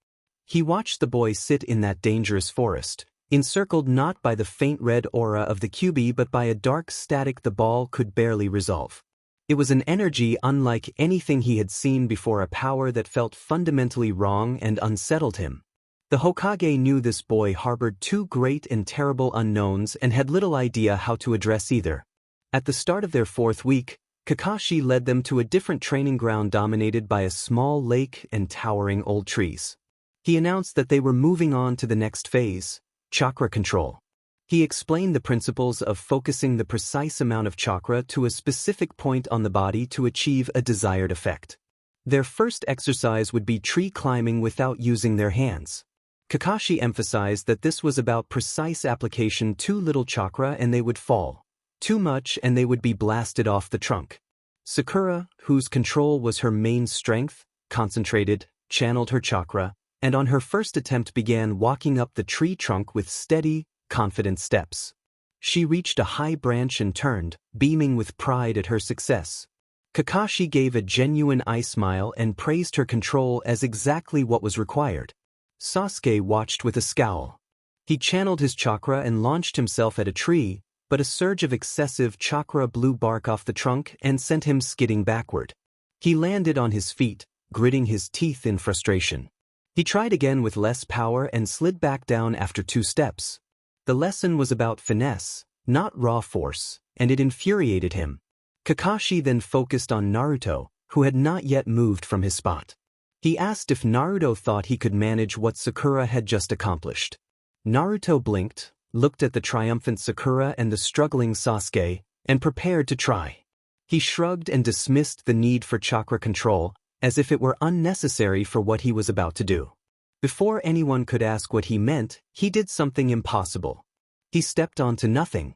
He watched the boy sit in that dangerous forest, encircled not by the faint red aura of the Kyuubi but by a dark static the ball could barely resolve. It was an energy unlike anything he had seen before, a power that felt fundamentally wrong and unsettled him. The Hokage knew this boy harbored 2 great and terrible unknowns and had little idea how to address either. At the start of their 4th week, Kakashi led them to a different training ground dominated by a small lake and towering old trees. He announced that they were moving on to the next phase, chakra control. He explained the principles of focusing the precise amount of chakra to a specific point on the body to achieve a desired effect. Their first exercise would be tree climbing without using their hands. Kakashi emphasized that this was about precise application. Too little chakra and they would fall. Too much and they would be blasted off the trunk. Sakura, whose control was her main strength, concentrated, channeled her chakra, and on her first attempt began walking up the tree trunk with steady, confident steps. She reached a high branch and turned, beaming with pride at her success. Kakashi gave a genuine eye smile and praised her control as exactly what was required. Sasuke watched with a scowl. He channeled his chakra and launched himself at a tree, but a surge of excessive chakra blew bark off the trunk and sent him skidding backward. He landed on his feet, gritting his teeth in frustration. He tried again with less power and slid back down after 2 steps. The lesson was about finesse, not raw force, and it infuriated him. Kakashi then focused on Naruto, who had not yet moved from his spot. He asked if Naruto thought he could manage what Sakura had just accomplished. Naruto blinked, looked at the triumphant Sakura and the struggling Sasuke, and prepared to try. He shrugged and dismissed the need for chakra control, as if it were unnecessary for what he was about to do. Before anyone could ask what he meant, he did something impossible. He stepped onto nothing.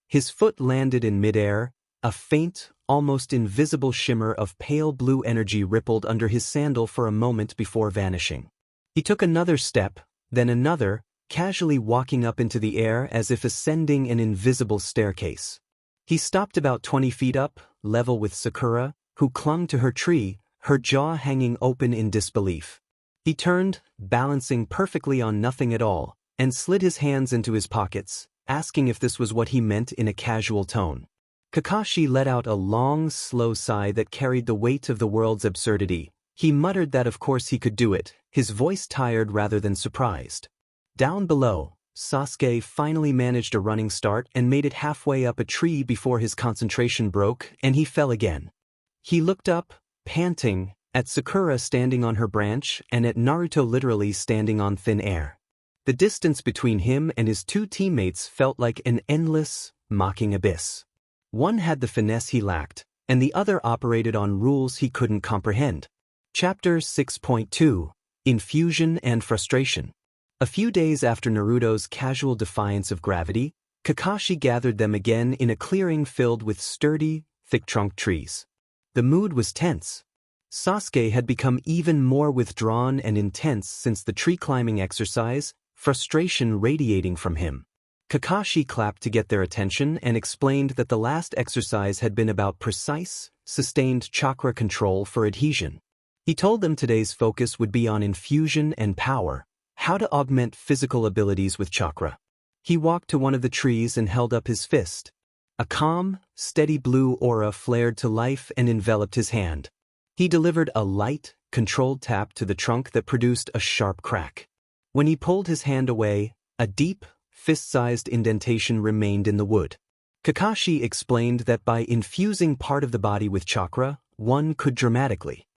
His foot landed in midair, a faint, almost invisible shimmer of pale blue energy rippled under his sandal for a moment before vanishing. He took another step, then another, casually walking up into the air as if ascending an invisible staircase. He stopped about 20 feet up, level with Sakura, who clung to her tree, her jaw hanging open in disbelief. He turned, balancing perfectly on nothing at all, and slid his hands into his pockets, asking if this was what he meant in a casual tone. Kakashi let out a long, slow sigh that carried the weight of the world's absurdity. He muttered that of course he could do it, his voice tired rather than surprised. Down below, Sasuke finally managed a running start and made it halfway up a tree before his concentration broke and he fell again. He looked up, panting, at Sakura standing on her branch and at Naruto literally standing on thin air. The distance between him and his 2 teammates felt like an endless, mocking abyss. One had the finesse he lacked, and the other operated on rules he couldn't comprehend. Chapter 6.2 Infusion and Frustration. A few days after Naruto's casual defiance of gravity, Kakashi gathered them again in a clearing filled with sturdy, thick-trunked trees. The mood was tense. Sasuke had become even more withdrawn and intense since the tree-climbing exercise, frustration radiating from him. Kakashi clapped to get their attention and explained that the last exercise had been about precise, sustained chakra control for adhesion. He told them today's focus would be on infusion and power, how to augment physical abilities with chakra. He walked to one of the trees and held up his fist. A calm, steady blue aura flared to life and enveloped his hand. He delivered a light, controlled tap to the trunk that produced a sharp crack. When he pulled his hand away, a deep, fist-sized indentation remained in the wood. Kakashi explained that by infusing part of the body with chakra, one could dramatically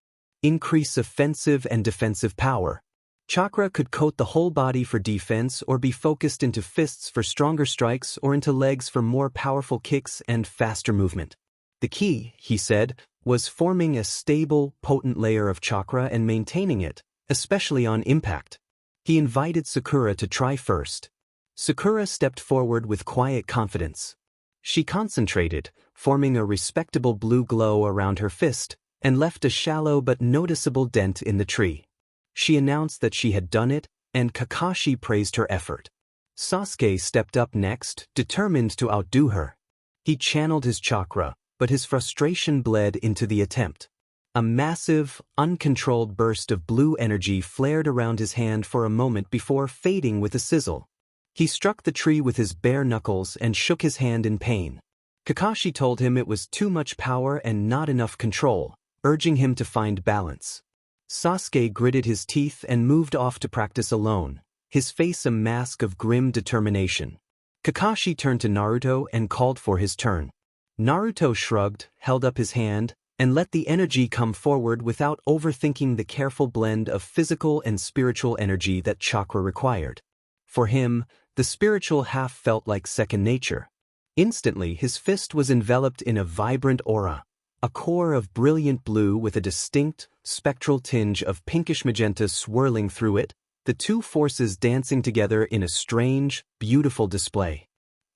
increase offensive and defensive power. Chakra could coat the whole body for defense or be focused into fists for stronger strikes or into legs for more powerful kicks and faster movement. The key, he said, was forming a stable, potent layer of chakra and maintaining it, especially on impact. He invited Sakura to try first. Sakura stepped forward with quiet confidence. She concentrated, forming a respectable blue glow around her fist, and left a shallow but noticeable dent in the tree. She announced that she had done it, and Kakashi praised her effort. Sasuke stepped up next, determined to outdo her. He channeled his chakra, but his frustration bled into the attempt. A massive, uncontrolled burst of blue energy flared around his hand for a moment before fading with a sizzle. He struck the tree with his bare knuckles and shook his hand in pain. Kakashi told him it was too much power and not enough control, urging him to find balance. Sasuke gritted his teeth and moved off to practice alone, his face a mask of grim determination. Kakashi turned to Naruto and called for his turn. Naruto shrugged, held up his hand, and let the energy come forward without overthinking the careful blend of physical and spiritual energy that chakra required. For him, the spiritual half felt like second nature. Instantly, his fist was enveloped in a vibrant aura, a core of brilliant blue with a distinct, spectral tinge of pinkish magenta swirling through it, the two forces dancing together in a strange, beautiful display.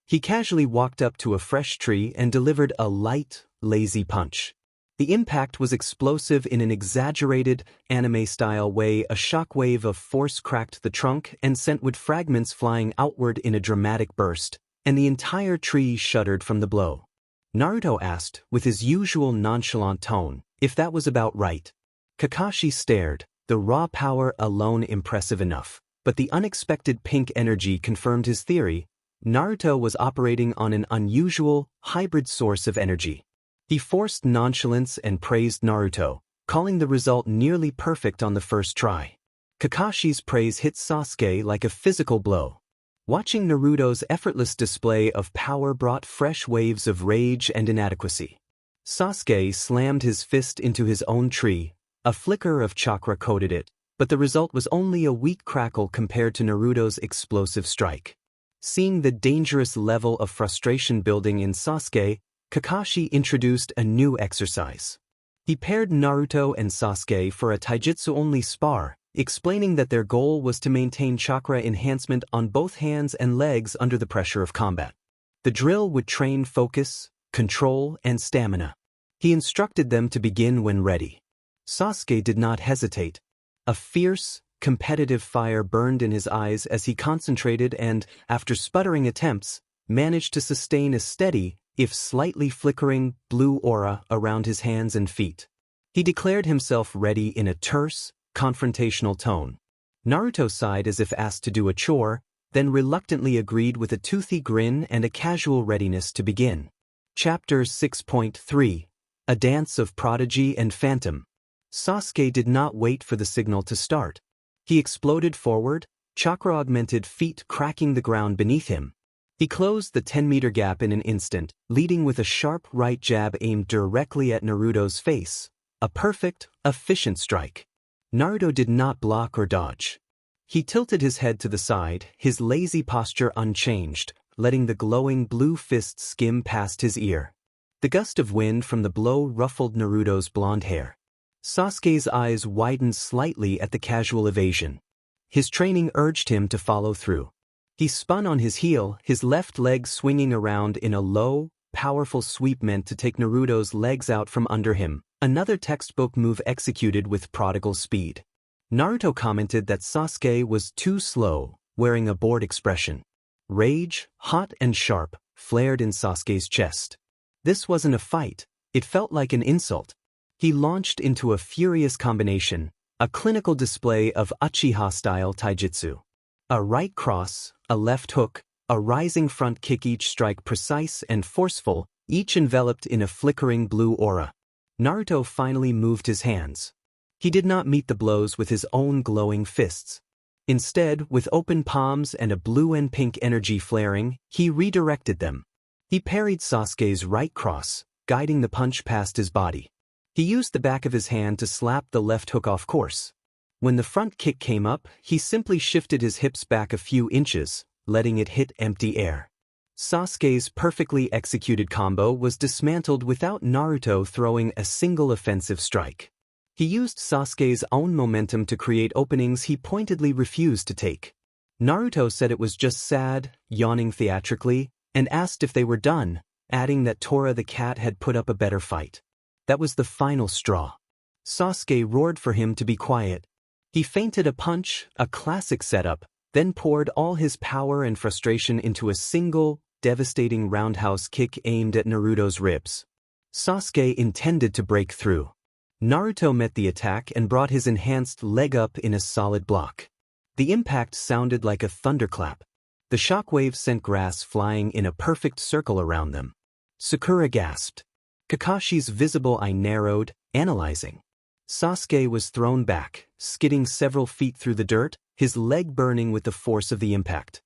He casually walked up to a fresh tree and delivered a light, lazy punch. The impact was explosive in an exaggerated, anime-style way. A shockwave of force cracked the trunk and sent wood fragments flying outward in a dramatic burst, and the entire tree shuddered from the blow. Naruto asked, with his usual nonchalant tone, if that was about right. Kakashi stared, the raw power alone impressive enough, but the unexpected pink energy confirmed his theory. Naruto was operating on an unusual, hybrid source of energy. He forced nonchalance and praised Naruto, calling the result nearly perfect on the first try. Kakashi's praise hit Sasuke like a physical blow. Watching Naruto's effortless display of power brought fresh waves of rage and inadequacy. Sasuke slammed his fist into his own tree, a flicker of chakra coated it, but the result was only a weak crackle compared to Naruto's explosive strike. Seeing the dangerous level of frustration building in Sasuke, Kakashi introduced a new exercise. He paired Naruto and Sasuke for a taijutsu-only spar, explaining that their goal was to maintain chakra enhancement on both hands and legs under the pressure of combat. The drill would train focus, control, and stamina. He instructed them to begin when ready. Sasuke did not hesitate. A fierce, competitive fire burned in his eyes as he concentrated and, after sputtering attempts, managed to sustain a steady, if slightly flickering, blue aura around his hands and feet. He declared himself ready in a terse, confrontational tone. Naruto sighed as if asked to do a chore, then reluctantly agreed with a toothy grin and a casual readiness to begin. Chapter 6.3 A Dance of Prodigy and Phantom. Sasuke did not wait for the signal to start. He exploded forward, chakra-augmented feet cracking the ground beneath him. He closed the 10-meter gap in an instant, leading with a sharp right jab aimed directly at Naruto's face. A perfect, efficient strike. Naruto did not block or dodge. He tilted his head to the side, his lazy posture unchanged, letting the glowing blue fist skim past his ear. The gust of wind from the blow ruffled Naruto's blonde hair. Sasuke's eyes widened slightly at the casual evasion. His training urged him to follow through. He spun on his heel, his left leg swinging around in a low, powerful sweep meant to take Naruto's legs out from under him, another textbook move executed with prodigal speed. Naruto commented that Sasuke was too slow, wearing a bored expression. Rage, hot and sharp, flared in Sasuke's chest. This wasn't a fight, it felt like an insult. He launched into a furious combination, a clinical display of Uchiha-style taijutsu. A right cross, a left hook, a rising front kick, each strike precise and forceful, each enveloped in a flickering blue aura. Naruto finally moved his hands. He did not meet the blows with his own glowing fists. Instead, with open palms and a blue and pink energy flaring, he redirected them. He parried Sasuke's right cross, guiding the punch past his body. He used the back of his hand to slap the left hook off course. When the front kick came up, he simply shifted his hips back a few inches, letting it hit empty air. Sasuke's perfectly executed combo was dismantled without Naruto throwing a single offensive strike. He used Sasuke's own momentum to create openings he pointedly refused to take. Naruto said it was just sad, yawning theatrically, and asked if they were done, adding that Tora the cat had put up a better fight. That was the final straw. Sasuke roared for him to be quiet. He feinted a punch, a classic setup, then poured all his power and frustration into a single, devastating roundhouse kick aimed at Naruto's ribs. Sasuke intended to break through. Naruto met the attack and brought his enhanced leg up in a solid block. The impact sounded like a thunderclap. The shockwave sent grass flying in a perfect circle around them. Sakura gasped. Kakashi's visible eye narrowed, analyzing. Sasuke was thrown back, skidding several feet through the dirt, his leg burning with the force of the impact.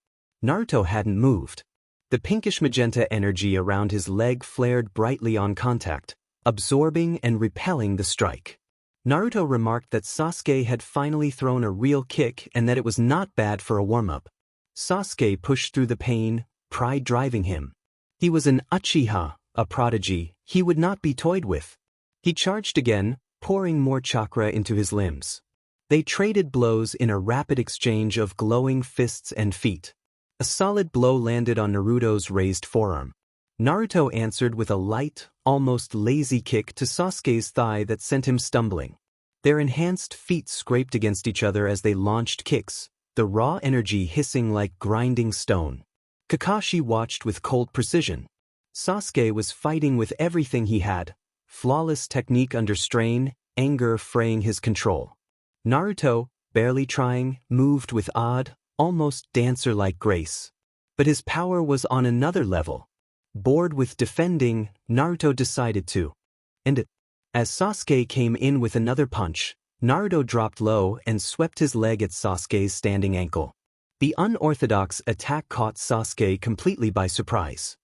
Naruto hadn't moved. The pinkish magenta energy around his leg flared brightly on contact, absorbing and repelling the strike. Naruto remarked that Sasuke had finally thrown a real kick and that it was not bad for a warm-up. Sasuke pushed through the pain, pride driving him. He was an Uchiha, a prodigy, he would not be toyed with. He charged again, pouring more chakra into his limbs. They traded blows in a rapid exchange of glowing fists and feet. A solid blow landed on Naruto's raised forearm. Naruto answered with a light, almost lazy kick to Sasuke's thigh that sent him stumbling. Their enhanced feet scraped against each other as they launched kicks, the raw energy hissing like grinding stone. Kakashi watched with cold precision. Sasuke was fighting with everything he had, flawless technique under strain, anger fraying his control. Naruto, barely trying, moved with odd, almost dancer-like grace. But his power was on another level. Bored with defending, Naruto decided to end it. As Sasuke came in with another punch, Naruto dropped low and swept his leg at Sasuke's standing ankle. The unorthodox attack caught Sasuke completely by surprise.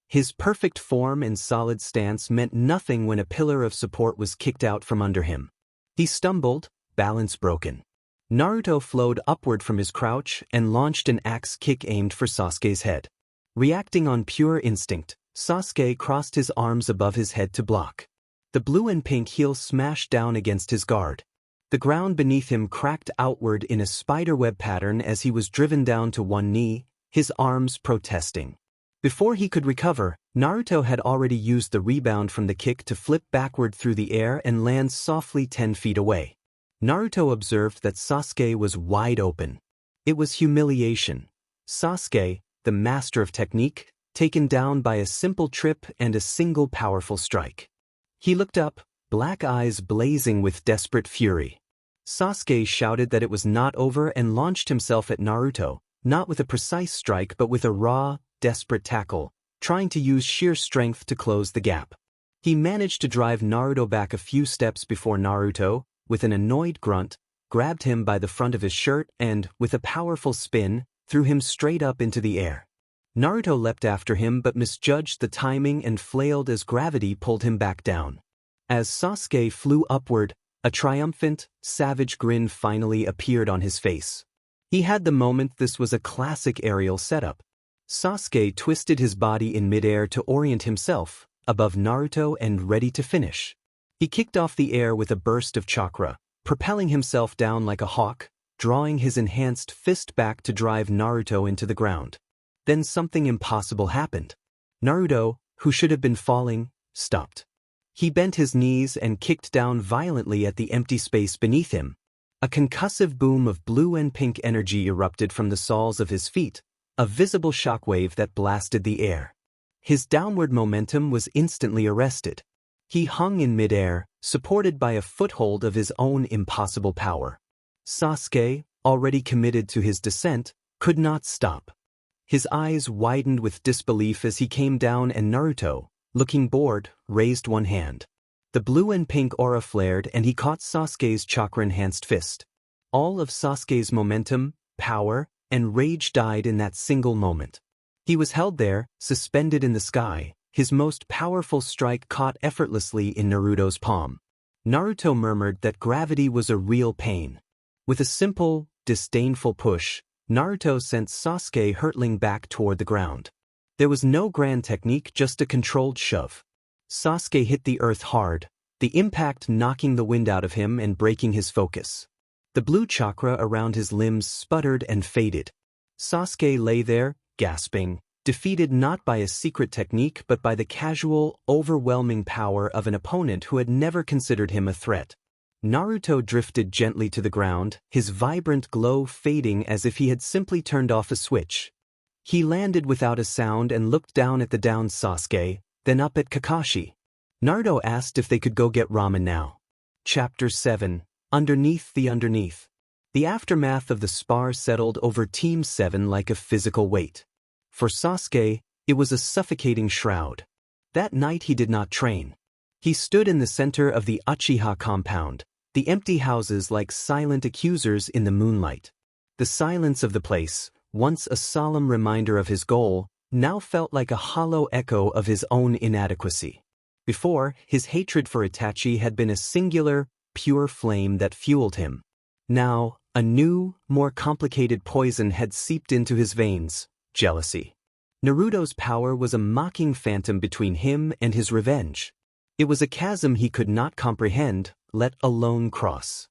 His perfect form and solid stance meant nothing when a pillar of support was kicked out from under him. He stumbled, balance broken. Naruto flowed upward from his crouch and launched an axe kick aimed for Sasuke's head. Reacting on pure instinct, Sasuke crossed his arms above his head to block. The blue and pink heel smashed down against his guard. The ground beneath him cracked outward in a spiderweb pattern as he was driven down to one knee, his arms protesting. Before he could recover, Naruto had already used the rebound from the kick to flip backward through the air and land softly 10 feet away. Naruto observed that Sasuke was wide open. It was humiliation. Sasuke, the master of technique, taken down by a simple trip and a single powerful strike. He looked up, black eyes blazing with desperate fury. Sasuke shouted that it was not over and launched himself at Naruto, not with a precise strike but with a raw, desperate tackle, trying to use sheer strength to close the gap. He managed to drive Naruto back a few steps before Naruto, with an annoyed grunt, grabbed him by the front of his shirt and, with a powerful spin, threw him straight up into the air. Naruto leapt after him but misjudged the timing and flailed as gravity pulled him back down. As Sasuke flew upward, a triumphant, savage grin finally appeared on his face. He had the moment this was a classic aerial setup. Sasuke twisted his body in midair to orient himself, above Naruto and ready to finish. He kicked off the air with a burst of chakra, propelling himself down like a hawk, drawing his enhanced fist back to drive Naruto into the ground. Then something impossible happened. Naruto, who should have been falling, stopped. He bent his knees and kicked down violently at the empty space beneath him. A concussive boom of blue and pink energy erupted from the soles of his feet, a visible shockwave that blasted the air. His downward momentum was instantly arrested. He hung in midair, supported by a foothold of his own impossible power. Sasuke, already committed to his descent, could not stop. His eyes widened with disbelief as he came down and Naruto, looking bored, raised one hand. The blue and pink aura flared and he caught Sasuke's chakra-enhanced fist. All of Sasuke's momentum, power, and rage died in that single moment. He was held there, suspended in the sky, his most powerful strike caught effortlessly in Naruto's palm. Naruto murmured that gravity was a real pain. With a simple, disdainful push, Naruto sent Sasuke hurtling back toward the ground. There was no grand technique, just a controlled shove. Sasuke hit the earth hard, the impact knocking the wind out of him and breaking his focus. The blue chakra around his limbs sputtered and faded. Sasuke lay there, gasping, defeated not by a secret technique but by the casual, overwhelming power of an opponent who had never considered him a threat. Naruto drifted gently to the ground, his vibrant glow fading as if he had simply turned off a switch. He landed without a sound and looked down at the downed Sasuke, then up at Kakashi. Naruto asked if they could go get ramen now. Chapter 7. Underneath the Underneath. The aftermath of the spar settled over Team 7 like a physical weight. For Sasuke, it was a suffocating shroud. That night he did not train. He stood in the center of the Uchiha compound, the empty houses like silent accusers in the moonlight. The silence of the place, once a solemn reminder of his goal, now felt like a hollow echo of his own inadequacy. Before, his hatred for Itachi had been a singular, pure flame that fueled him. Now, a new, more complicated poison had seeped into his veins: jealousy. Naruto's power was a mocking phantom between him and his revenge. It was a chasm he could not comprehend, let alone cross.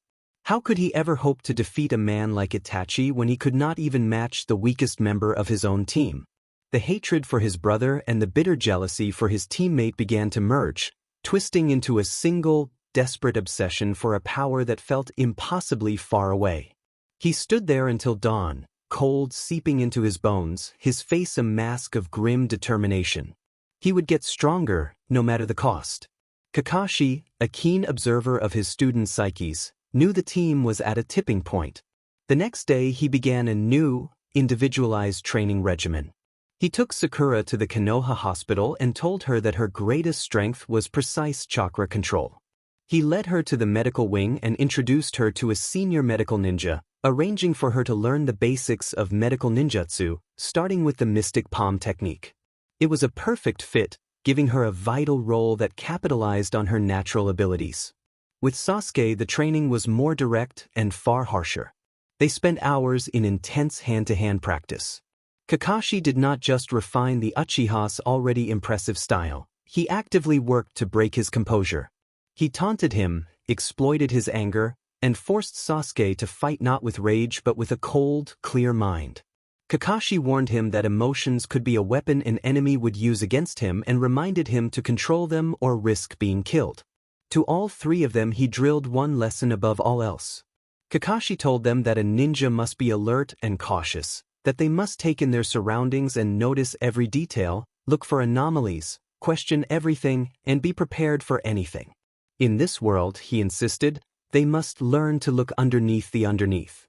How could he ever hope to defeat a man like Itachi when he could not even match the weakest member of his own team? The hatred for his brother and the bitter jealousy for his teammate began to merge, twisting into a single, desperate obsession for a power that felt impossibly far away. He stood there until dawn, cold seeping into his bones, his face a mask of grim determination. He would get stronger, no matter the cost. Kakashi, a keen observer of his students' psyches, knew the team was at a tipping point. The next day he began a new, individualized training regimen. He took Sakura to the Konoha hospital and told her that her greatest strength was precise chakra control. He led her to the medical wing and introduced her to a senior medical ninja, arranging for her to learn the basics of medical ninjutsu, starting with the mystic palm technique. It was a perfect fit, giving her a vital role that capitalized on her natural abilities. With Sasuke, the training was more direct and far harsher. They spent hours in intense hand-to-hand practice. Kakashi did not just refine the Uchiha's already impressive style, he actively worked to break his composure. He taunted him, exploited his anger, and forced Sasuke to fight not with rage but with a cold, clear mind. Kakashi warned him that emotions could be a weapon an enemy would use against him and reminded him to control them or risk being killed. To all three of them he drilled one lesson above all else. Kakashi told them that a ninja must be alert and cautious, that they must take in their surroundings and notice every detail, look for anomalies, question everything, and be prepared for anything. In this world, he insisted, they must learn to look underneath the underneath.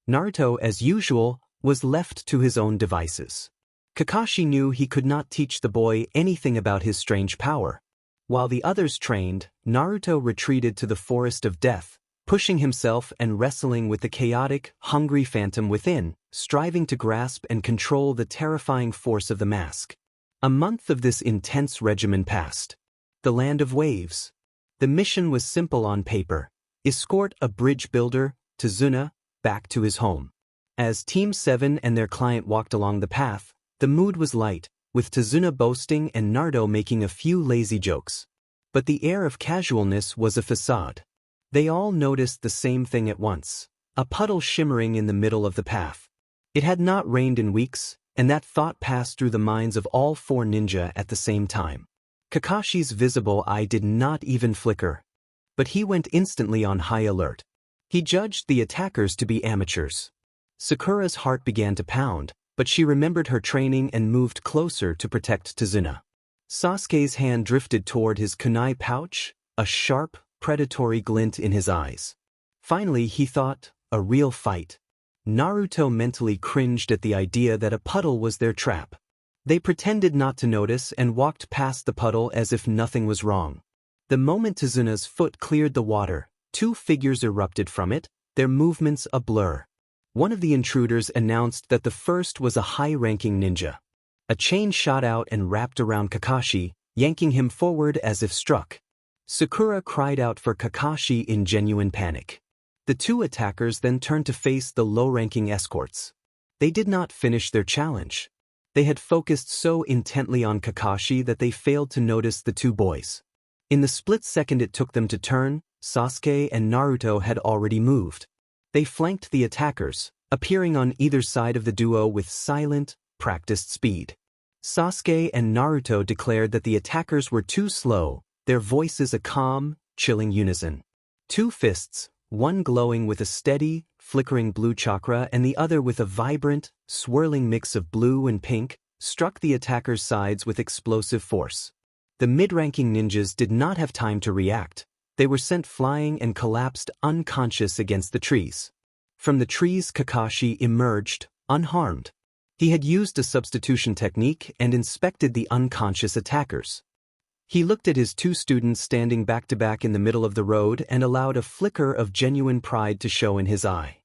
Naruto, as usual, was left to his own devices. Kakashi knew he could not teach the boy anything about his strange power. While the others trained, Naruto retreated to the forest of death, pushing himself and wrestling with the chaotic, hungry phantom within, striving to grasp and control the terrifying force of the mask. A month of this intense regimen passed. The land of waves. The mission was simple on paper: escort a bridge builder, Tazuna, back to his home. As Team 7 and their client walked along the path, the mood was light, with Tazuna boasting and Naruto making a few lazy jokes. But the air of casualness was a facade. They all noticed the same thing at once: a puddle shimmering in the middle of the path. It had not rained in weeks, and that thought passed through the minds of all four ninja at the same time. Kakashi's visible eye did not even flicker. But he went instantly on high alert. He judged the attackers to be amateurs. Sakura's heart began to pound, but she remembered her training and moved closer to protect Tazuna. Sasuke's hand drifted toward his kunai pouch, a sharp, predatory glint in his eyes. Finally, he thought, a real fight. Naruto mentally cringed at the idea that a puddle was their trap. They pretended not to notice and walked past the puddle as if nothing was wrong. The moment Tazuna's foot cleared the water, two figures erupted from it, their movements a blur. One of the intruders announced that the first was a high-ranking ninja. A chain shot out and wrapped around Kakashi, yanking him forward as if struck. Sakura cried out for Kakashi in genuine panic. The two attackers then turned to face the low-ranking escorts. They did not finish their challenge. They had focused so intently on Kakashi that they failed to notice the two boys. In the split second it took them to turn, Sasuke and Naruto had already moved. They flanked the attackers, appearing on either side of the duo with silent, practiced speed. Sasuke and Naruto declared that the attackers were too slow, their voices a calm, chilling unison. Two fists, one glowing with a steady, flickering blue chakra and the other with a vibrant, swirling mix of blue and pink, struck the attackers' sides with explosive force. The mid-ranking ninjas did not have time to react. They were sent flying and collapsed unconscious against the trees. From the trees Kakashi emerged, unharmed. He had used a substitution technique and inspected the unconscious attackers. He looked at his two students standing back-to-back in the middle of the road and allowed a flicker of genuine pride to show in his eye.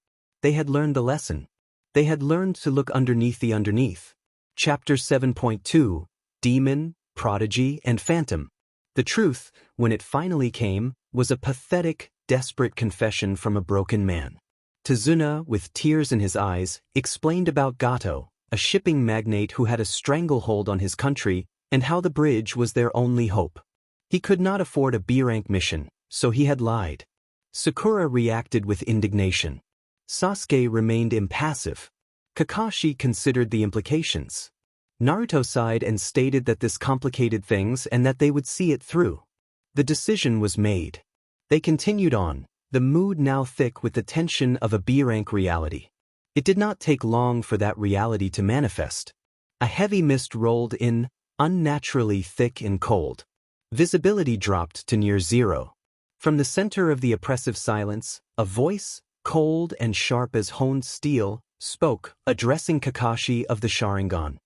They had learned the lesson. They had learned to look underneath the underneath. Chapter 7.2: Demon, Prodigy, and Phantom. The truth, when it finally came, was a pathetic, desperate confession from a broken man. Tazuna, with tears in his eyes, explained about Gato, a shipping magnate who had a stranglehold on his country, and how the bridge was their only hope. He could not afford a B-rank mission, so he had lied. Sakura reacted with indignation. Sasuke remained impassive. Kakashi considered the implications. Naruto sighed and stated that this complicated things and that they would see it through. The decision was made. They continued on, the mood now thick with the tension of a B-rank reality. It did not take long for that reality to manifest. A heavy mist rolled in, unnaturally thick and cold. Visibility dropped to near zero. From the center of the oppressive silence, a voice, cold and sharp as honed steel, spoke, addressing Kakashi of the Sharingan.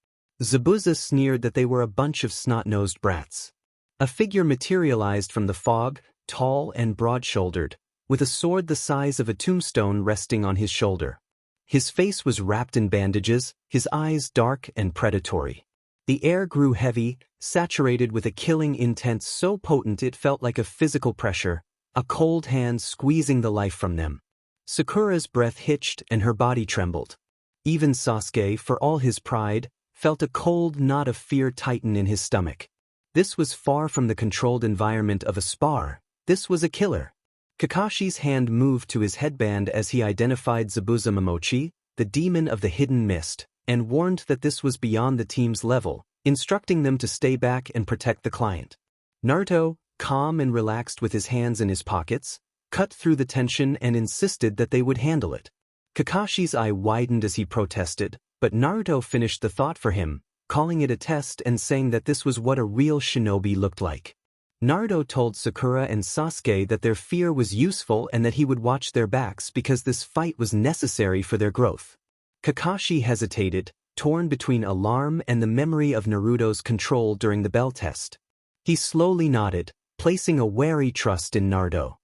Zabuza sneered that they were a bunch of snot-nosed brats. A figure materialized from the fog, tall and broad-shouldered, with a sword the size of a tombstone resting on his shoulder. His face was wrapped in bandages, his eyes dark and predatory. The air grew heavy, saturated with a killing intent so potent it felt like a physical pressure, a cold hand squeezing the life from them. Sakura's breath hitched and her body trembled. Even Sasuke, for all his pride, felt a cold knot of fear tighten in his stomach. This was far from the controlled environment of a spar. This was a killer. Kakashi's hand moved to his headband as he identified Zabuza Momochi, the demon of the hidden mist, and warned that this was beyond the team's level, instructing them to stay back and protect the client. Naruto, calm and relaxed with his hands in his pockets, cut through the tension and insisted that they would handle it. Kakashi's eye widened as he protested, but Naruto finished the thought for him, calling it a test and saying that this was what a real shinobi looked like. Naruto told Sakura and Sasuke that their fear was useful and that he would watch their backs because this fight was necessary for their growth. Kakashi hesitated, torn between alarm and the memory of Naruto's control during the bell test. He slowly nodded, placing a wary trust in Naruto.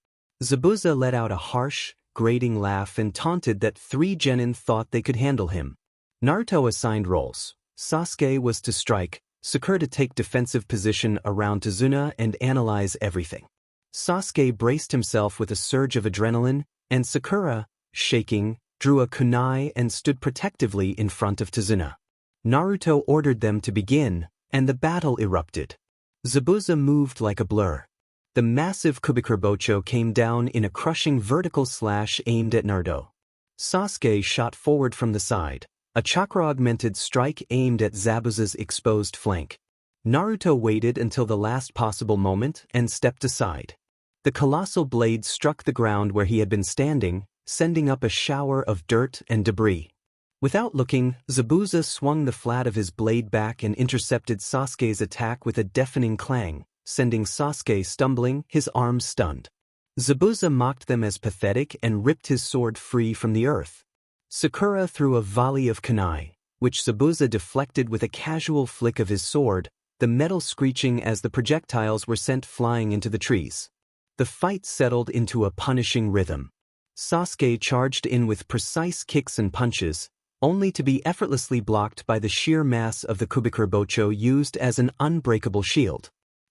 Zabuza let out a harsh, grating laugh and taunted that 3 genin thought they could handle him. Naruto assigned roles. Sasuke was to strike, Sakura to take defensive position around Tazuna and analyze everything. Sasuke braced himself with a surge of adrenaline, and Sakura, shaking, drew a kunai and stood protectively in front of Tazuna. Naruto ordered them to begin, and the battle erupted. Zabuza moved like a blur. The massive Kubikurobocho came down in a crushing vertical slash aimed at Naruto. Sasuke shot forward from the side, a chakra-augmented strike aimed at Zabuza's exposed flank. Naruto waited until the last possible moment and stepped aside. The colossal blade struck the ground where he had been standing, sending up a shower of dirt and debris. Without looking, Zabuza swung the flat of his blade back and intercepted Sasuke's attack with a deafening clang, sending Sasuke stumbling, his arms stunned. Zabuza mocked them as pathetic and ripped his sword free from the earth. Sakura threw a volley of kunai, which Zabuza deflected with a casual flick of his sword, the metal screeching as the projectiles were sent flying into the trees. The fight settled into a punishing rhythm. Sasuke charged in with precise kicks and punches, only to be effortlessly blocked by the sheer mass of the Kubikurobocho used as an unbreakable shield.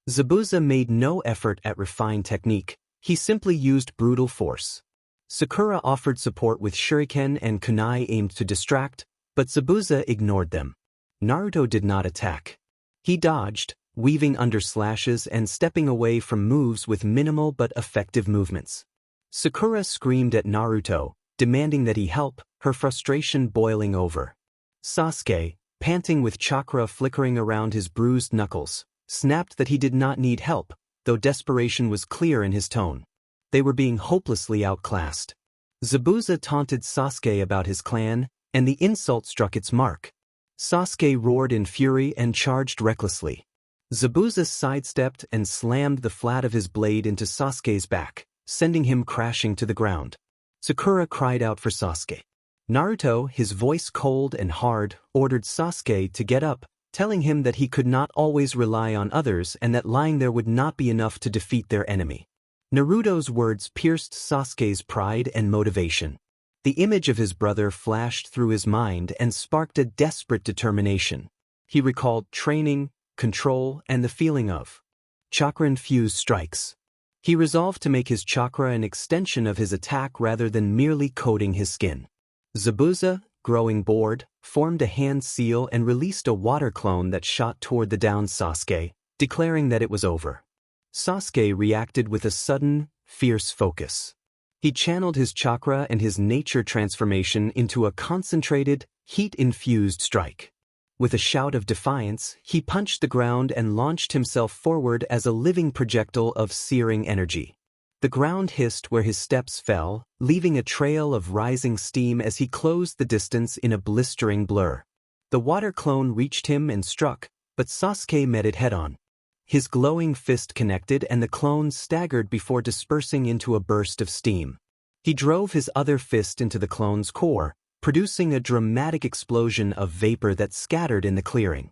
Zabuza made no effort at refined technique, he simply used brutal force. Sakura offered support with shuriken and kunai aimed to distract, but Zabuza ignored them. Naruto did not attack. He dodged, weaving under slashes and stepping away from moves with minimal but effective movements. Sakura screamed at Naruto, demanding that he help, her frustration boiling over. Sasuke, panting with chakra flickering around his bruised knuckles, snapped that he did not need help, though desperation was clear in his tone. They were being hopelessly outclassed. Zabuza taunted Sasuke about his clan, and the insult struck its mark. Sasuke roared in fury and charged recklessly. Zabuza sidestepped and slammed the flat of his blade into Sasuke's back, sending him crashing to the ground. Sakura cried out for Sasuke. Naruto, his voice cold and hard, ordered Sasuke to get up, telling him that he could not always rely on others and that lying there would not be enough to defeat their enemy. Naruto's words pierced Sasuke's pride and motivation. The image of his brother flashed through his mind and sparked a desperate determination. He recalled training, control, and the feeling of chakra-infused strikes. He resolved to make his chakra an extension of his attack rather than merely coating his skin. Zabuza, growing bored, formed a hand seal and released a water clone that shot toward the downed Sasuke, declaring that it was over. Sasuke reacted with a sudden, fierce focus. He channeled his chakra and his nature transformation into a concentrated, heat-infused strike. With a shout of defiance, he punched the ground and launched himself forward as a living projectile of searing energy. The ground hissed where his steps fell, leaving a trail of rising steam as he closed the distance in a blistering blur. The water clone reached him and struck, but Sasuke met it head-on. His glowing fist connected and the clone staggered before dispersing into a burst of steam. He drove his other fist into the clone's core, producing a dramatic explosion of vapor that scattered in the clearing.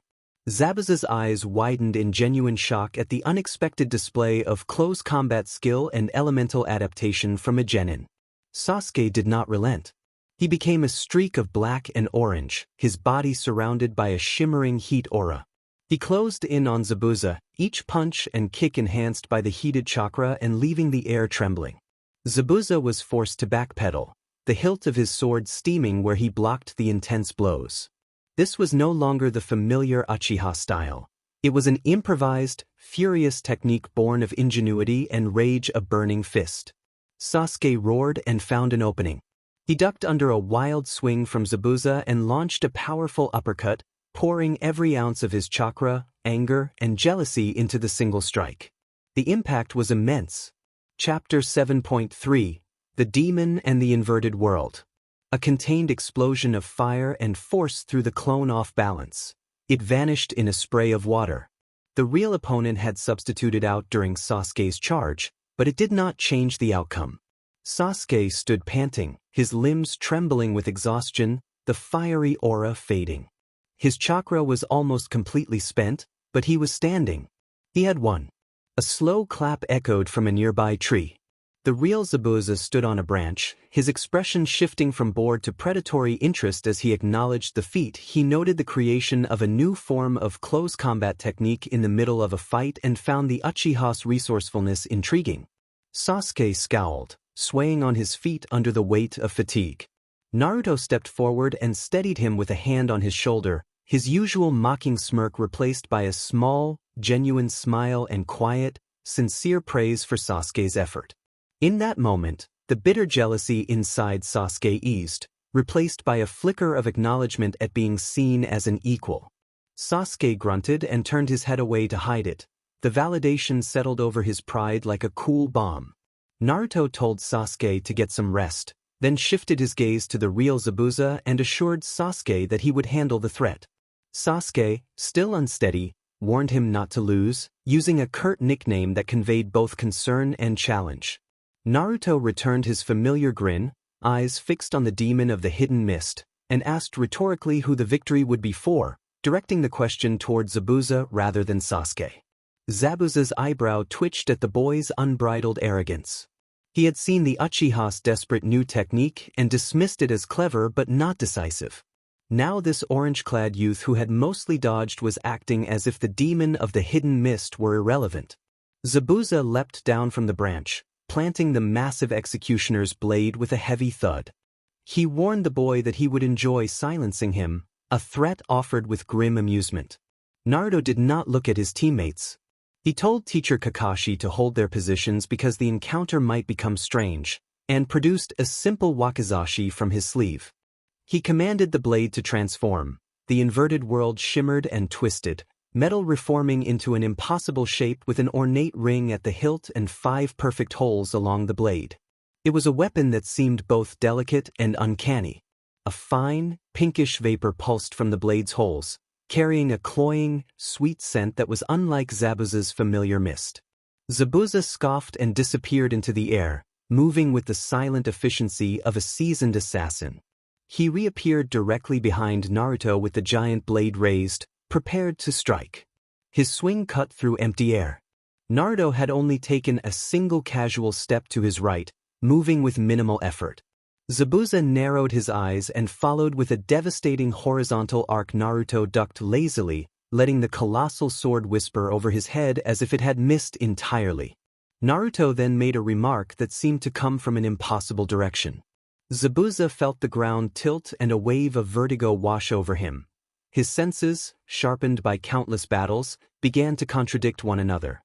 Zabuza's eyes widened in genuine shock at the unexpected display of close combat skill and elemental adaptation from a genin. Sasuke did not relent. He became a streak of black and orange, his body surrounded by a shimmering heat aura. He closed in on Zabuza, each punch and kick enhanced by the heated chakra and leaving the air trembling. Zabuza was forced to backpedal, the hilt of his sword steaming where he blocked the intense blows. This was no longer the familiar Uchiha style. It was an improvised, furious technique born of ingenuity and rage, a burning fist. Sasuke roared and found an opening. He ducked under a wild swing from Zabuza and launched a powerful uppercut, pouring every ounce of his chakra, anger, and jealousy into the single strike. The impact was immense. Chapter 7.3 The Demon and the Inverted World. A contained explosion of fire and force threw the clone off balance. It vanished in a spray of water. The real opponent had substituted out during Sasuke's charge, but it did not change the outcome. Sasuke stood panting, his limbs trembling with exhaustion, the fiery aura fading. His chakra was almost completely spent, but he was standing. He had won. A slow clap echoed from a nearby tree. The real Zabuza stood on a branch, his expression shifting from bored to predatory interest as he acknowledged the feat. He noted the creation of a new form of close combat technique in the middle of a fight and found the Uchiha's resourcefulness intriguing. Sasuke scowled, swaying on his feet under the weight of fatigue. Naruto stepped forward and steadied him with a hand on his shoulder, his usual mocking smirk replaced by a small, genuine smile and quiet, sincere praise for Sasuke's effort. In that moment, the bitter jealousy inside Sasuke eased, replaced by a flicker of acknowledgement at being seen as an equal. Sasuke grunted and turned his head away to hide it. The validation settled over his pride like a cool bomb. Naruto told Sasuke to get some rest, then shifted his gaze to the real Zabuza and assured Sasuke that he would handle the threat. Sasuke, still unsteady, warned him not to lose, using a curt nickname that conveyed both concern and challenge. Naruto returned his familiar grin, eyes fixed on the demon of the hidden mist, and asked rhetorically who the victory would be for, directing the question toward Zabuza rather than Sasuke. Zabuza's eyebrow twitched at the boy's unbridled arrogance. He had seen the Uchiha's desperate new technique and dismissed it as clever but not decisive. Now this orange-clad youth who had mostly dodged was acting as if the demon of the hidden mist were irrelevant. Zabuza leapt down from the branch, planting the massive executioner's blade with a heavy thud. He warned the boy that he would enjoy silencing him, a threat offered with grim amusement. Naruto did not look at his teammates. He told teacher Kakashi to hold their positions because the encounter might become strange, and produced a simple wakizashi from his sleeve. He commanded the blade to transform. The inverted world shimmered and twisted, metal reforming into an impossible shape with an ornate ring at the hilt and 5 perfect holes along the blade. It was a weapon that seemed both delicate and uncanny. A fine, pinkish vapor pulsed from the blade's holes, carrying a cloying, sweet scent that was unlike Zabuza's familiar mist. Zabuza scoffed and disappeared into the air, moving with the silent efficiency of a seasoned assassin. He reappeared directly behind Naruto with the giant blade raised, prepared to strike. His swing cut through empty air. Naruto had only taken a single casual step to his right, moving with minimal effort. Zabuza narrowed his eyes and followed with a devastating horizontal arc. Naruto ducked lazily, letting the colossal sword whisper over his head as if it had missed entirely. Naruto then made a remark that seemed to come from an impossible direction. Zabuza felt the ground tilt and a wave of vertigo wash over him. His senses, sharpened by countless battles, began to contradict one another.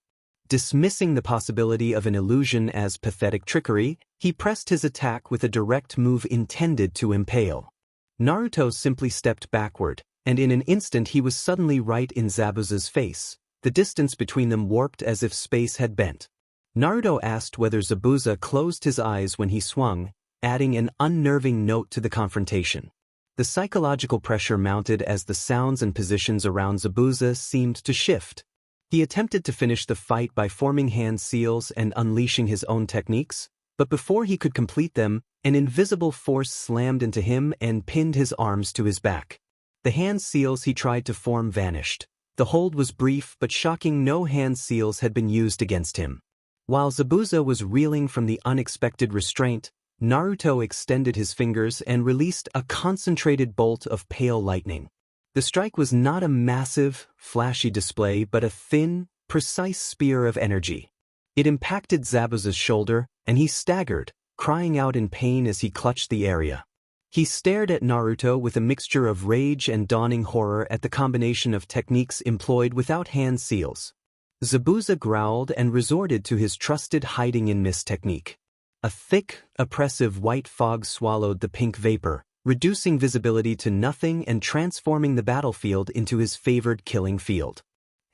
Dismissing the possibility of an illusion as pathetic trickery, he pressed his attack with a direct move intended to impale. Naruto simply stepped backward, and in an instant he was suddenly right in Zabuza's face. The distance between them warped as if space had bent. Naruto asked whether Zabuza closed his eyes when he swung, adding an unnerving note to the confrontation. The psychological pressure mounted as the sounds and positions around Zabuza seemed to shift. He attempted to finish the fight by forming hand seals and unleashing his own techniques, but before he could complete them, an invisible force slammed into him and pinned his arms to his back. The hand seals he tried to form vanished. The hold was brief, but shocking, no hand seals had been used against him. While Zabuza was reeling from the unexpected restraint, Naruto extended his fingers and released a concentrated bolt of pale lightning. The strike was not a massive, flashy display but a thin, precise spear of energy. It impacted Zabuza's shoulder, and he staggered, crying out in pain as he clutched the area. He stared at Naruto with a mixture of rage and dawning horror at the combination of techniques employed without hand seals. Zabuza growled and resorted to his trusted hiding-in-mist technique. A thick, oppressive white fog swallowed the pink vapor, reducing visibility to nothing and transforming the battlefield into his favored killing field.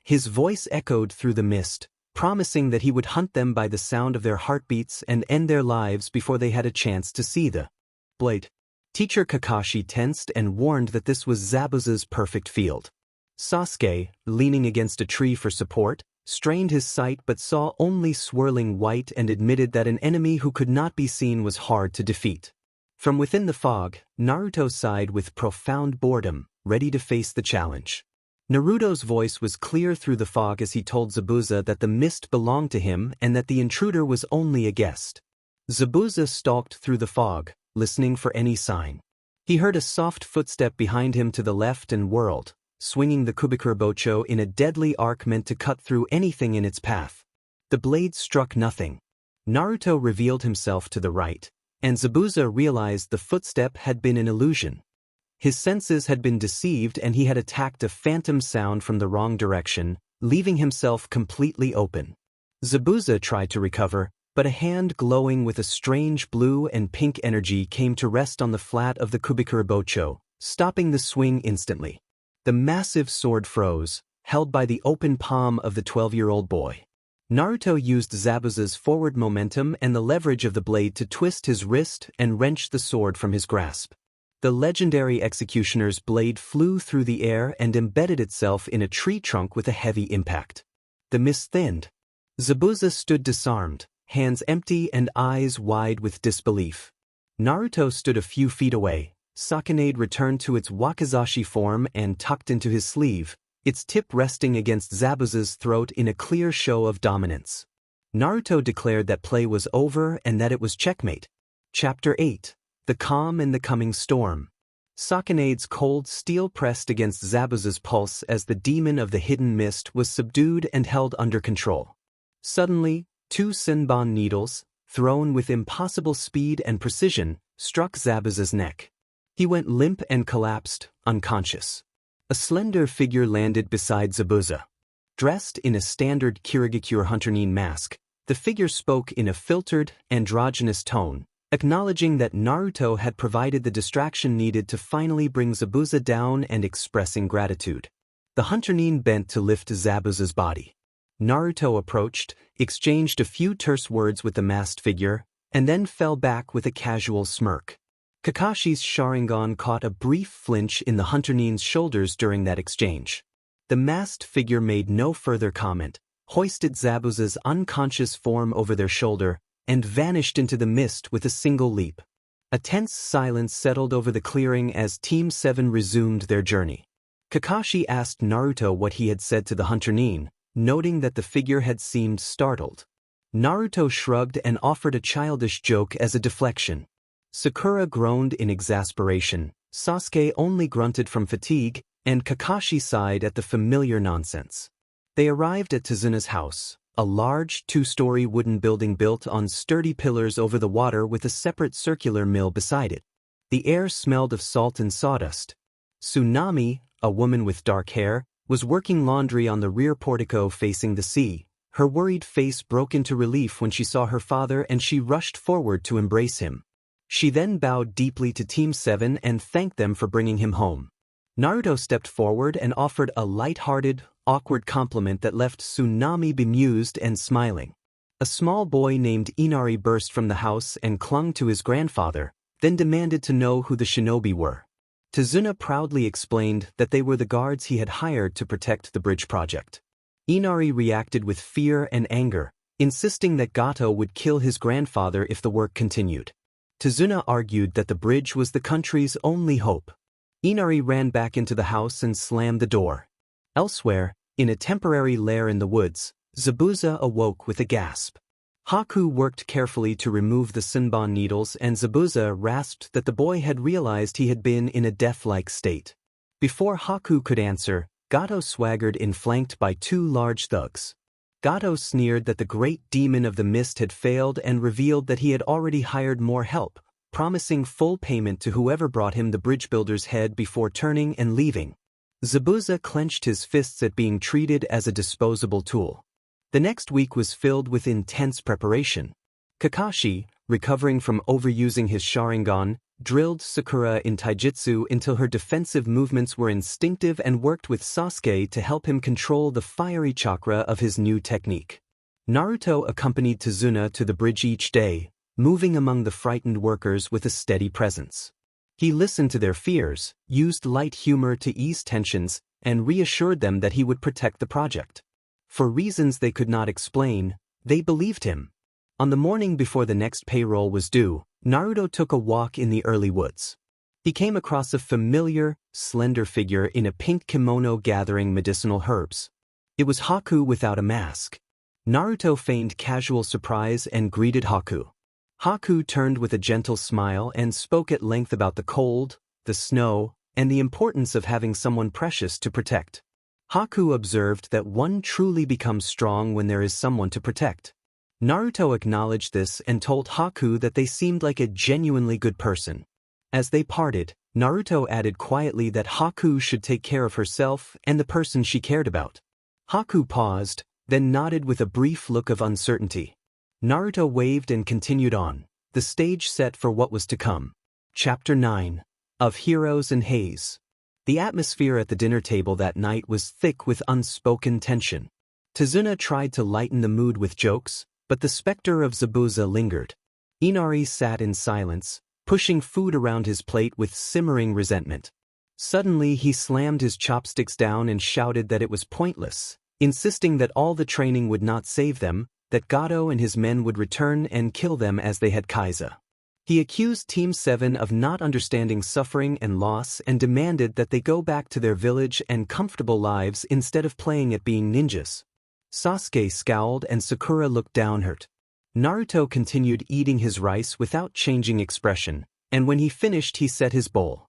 His voice echoed through the mist, promising that he would hunt them by the sound of their heartbeats and end their lives before they had a chance to see the blade. Teacher Kakashi tensed and warned that this was Zabuza's perfect field. Sasuke, leaning against a tree for support, strained his sight but saw only swirling white and admitted that an enemy who could not be seen was hard to defeat. From within the fog, Naruto sighed with profound boredom, ready to face the challenge. Naruto's voice was clear through the fog as he told Zabuza that the mist belonged to him and that the intruder was only a guest. Zabuza stalked through the fog, listening for any sign. He heard a soft footstep behind him to the left and whirled, swinging the Kubikurobocho in a deadly arc meant to cut through anything in its path. The blade struck nothing. Naruto revealed himself to the right, and Zabuza realized the footstep had been an illusion. His senses had been deceived and he had attacked a phantom sound from the wrong direction, leaving himself completely open. Zabuza tried to recover, but a hand glowing with a strange blue and pink energy came to rest on the flat of the Kubikurobocho, stopping the swing instantly. The massive sword froze, held by the open palm of the 12-year-old boy. Naruto used Zabuza's forward momentum and the leverage of the blade to twist his wrist and wrench the sword from his grasp. The legendary executioner's blade flew through the air and embedded itself in a tree trunk with a heavy impact. The mist thinned. Zabuza stood disarmed, hands empty and eyes wide with disbelief. Naruto stood a few feet away. Sakanade returned to its wakizashi form and tucked into his sleeve, its tip resting against Zabuza's throat in a clear show of dominance. Naruto declared that play was over and that it was checkmate. Chapter 8. The Calm and the Coming Storm. Sakanade's cold steel pressed against Zabuza's pulse as the demon of the hidden mist was subdued and held under control. Suddenly, two Senbon needles, thrown with impossible speed and precision, struck Zabuza's neck. He went limp and collapsed, unconscious. A slender figure landed beside Zabuza. Dressed in a standard Kirigakure Hunter-nin mask, the figure spoke in a filtered, androgynous tone, acknowledging that Naruto had provided the distraction needed to finally bring Zabuza down and expressing gratitude. The Hunter-nin bent to lift Zabuza's body. Naruto approached, exchanged a few terse words with the masked figure, and then fell back with a casual smirk. Kakashi's Sharingan caught a brief flinch in the Hunter-nin's shoulders during that exchange. The masked figure made no further comment, hoisted Zabuza's unconscious form over their shoulder, and vanished into the mist with a single leap. A tense silence settled over the clearing as Team 7 resumed their journey. Kakashi asked Naruto what he had said to the Hunter-nin, noting that the figure had seemed startled. Naruto shrugged and offered a childish joke as a deflection. Sakura groaned in exasperation, Sasuke only grunted from fatigue, and Kakashi sighed at the familiar nonsense. They arrived at Tazuna's house, a large, two-story wooden building built on sturdy pillars over the water with a separate circular mill beside it. The air smelled of salt and sawdust. Tsunami, a woman with dark hair, was working laundry on the rear portico facing the sea, Her worried face broke into relief when she saw her father and she rushed forward to embrace him. She then bowed deeply to Team 7 and thanked them for bringing him home. Naruto stepped forward and offered a light-hearted, awkward compliment that left Tsunami bemused and smiling. A small boy named Inari burst from the house and clung to his grandfather, then demanded to know who the shinobi were. Tazuna proudly explained that they were the guards he had hired to protect the bridge project. Inari reacted with fear and anger, insisting that Gato would kill his grandfather if the work continued. Tazuna argued that the bridge was the country's only hope. Inari ran back into the house and slammed the door. Elsewhere, in a temporary lair in the woods, Zabuza awoke with a gasp. Haku worked carefully to remove the Senbon needles and Zabuza rasped that the boy had realized he had been in a death-like state. Before Haku could answer, Gato swaggered in flanked by 2 large thugs. Gato sneered that the great demon of the mist had failed and revealed that he had already hired more help, promising full payment to whoever brought him the bridge builder's head before turning and leaving. Zabuza clenched his fists at being treated as a disposable tool. The next week was filled with intense preparation. Kakashi, recovering from overusing his Sharingan, drilled Sakura in taijutsu until her defensive movements were instinctive and worked with Sasuke to help him control the fiery chakra of his new technique. Naruto accompanied Tazuna to the bridge each day, moving among the frightened workers with a steady presence. He listened to their fears, used light humor to ease tensions, and reassured them that he would protect the project. For reasons they could not explain, they believed him. On the morning before the next payroll was due, Naruto took a walk in the early woods. He came across a familiar, slender figure in a pink kimono gathering medicinal herbs. It was Haku without a mask. Naruto feigned casual surprise and greeted Haku. Haku turned with a gentle smile and spoke at length about the cold, the snow, and the importance of having someone precious to protect. Haku observed that one truly becomes strong when there is someone to protect. Naruto acknowledged this and told Haku that they seemed like a genuinely good person. As they parted, Naruto added quietly that Haku should take care of herself and the person she cared about. Haku paused, then nodded with a brief look of uncertainty. Naruto waved and continued on, the stage set for what was to come. Chapter 9. Of Heroes and Haze. The atmosphere at the dinner table that night was thick with unspoken tension. Tazuna tried to lighten the mood with jokes, but the specter of Zabuza lingered. Inari sat in silence, pushing food around his plate with simmering resentment. Suddenly he slammed his chopsticks down and shouted that it was pointless, insisting that all the training would not save them, that Gato and his men would return and kill them as they had Kaiza. He accused Team 7 of not understanding suffering and loss and demanded that they go back to their village and comfortable lives instead of playing at being ninjas. Sasuke scowled and Sakura looked downhurt. Naruto continued eating his rice without changing expression, and when he finished he set his bowl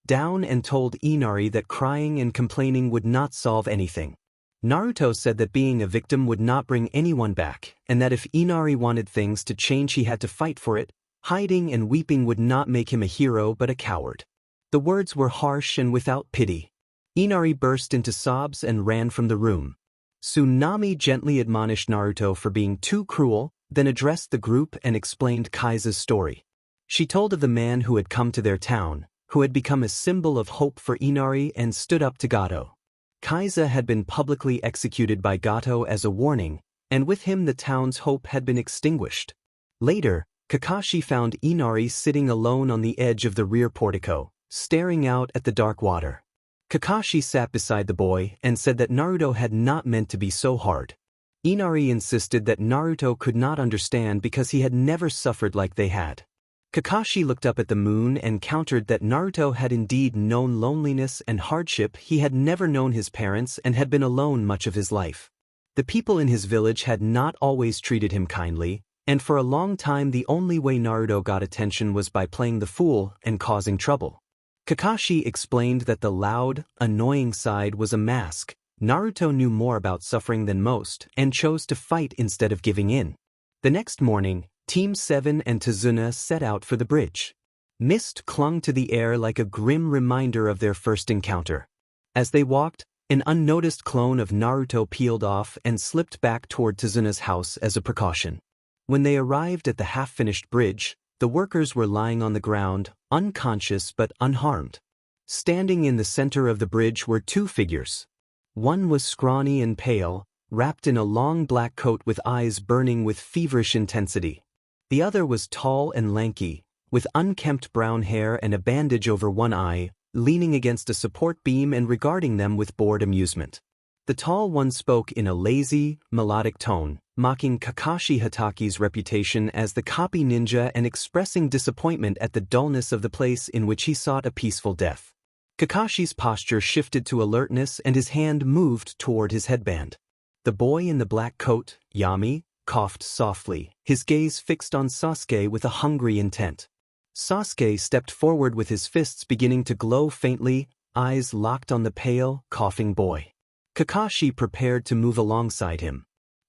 down and told Inari that crying and complaining would not solve anything. Naruto said that being a victim would not bring anyone back, and that if Inari wanted things to change he had to fight for it. Hiding and weeping would not make him a hero but a coward. The words were harsh and without pity. Inari burst into sobs and ran from the room. Tsunami gently admonished Naruto for being too cruel, then addressed the group and explained Kaiza's story. She told of the man who had come to their town, who had become a symbol of hope for Inari and stood up to Gato. Kaiza had been publicly executed by Gato as a warning, and with him the town's hope had been extinguished. Later, Kakashi found Inari sitting alone on the edge of the rear portico, staring out at the dark water. Kakashi sat beside the boy and said that Naruto had not meant to be so hard. Inari insisted that Naruto could not understand because he had never suffered like they had. Kakashi looked up at the moon and countered that Naruto had indeed known loneliness and hardship. He had never known his parents and had been alone much of his life. The people in his village had not always treated him kindly, and for a long time the only way Naruto got attention was by playing the fool and causing trouble. Kakashi explained that the loud, annoying side was a mask. Naruto knew more about suffering than most and chose to fight instead of giving in. The next morning, Team 7 and Tazuna set out for the bridge. Mist clung to the air like a grim reminder of their first encounter. As they walked, An unnoticed clone of Naruto peeled off and slipped back toward Tazuna's house as a precaution. When they arrived at the half-finished bridge, the workers were lying on the ground, unconscious but unharmed. Standing in the center of the bridge were two figures. One was scrawny and pale, wrapped in a long black coat with eyes burning with feverish intensity. The other was tall and lanky, with unkempt brown hair and a bandage over one eye, leaning against a support beam and regarding them with bored amusement. The tall one spoke in a lazy, melodic tone, mocking Kakashi Hataki's reputation as the copy ninja and expressing disappointment at the dullness of the place in which he sought a peaceful death. Kakashi's posture shifted to alertness and his hand moved toward his headband. The boy in the black coat, Yami, coughed softly, his gaze fixed on Sasuke with a hungry intent. Sasuke stepped forward with his fists beginning to glow faintly, eyes locked on the pale, coughing boy. Kakashi prepared to move alongside him.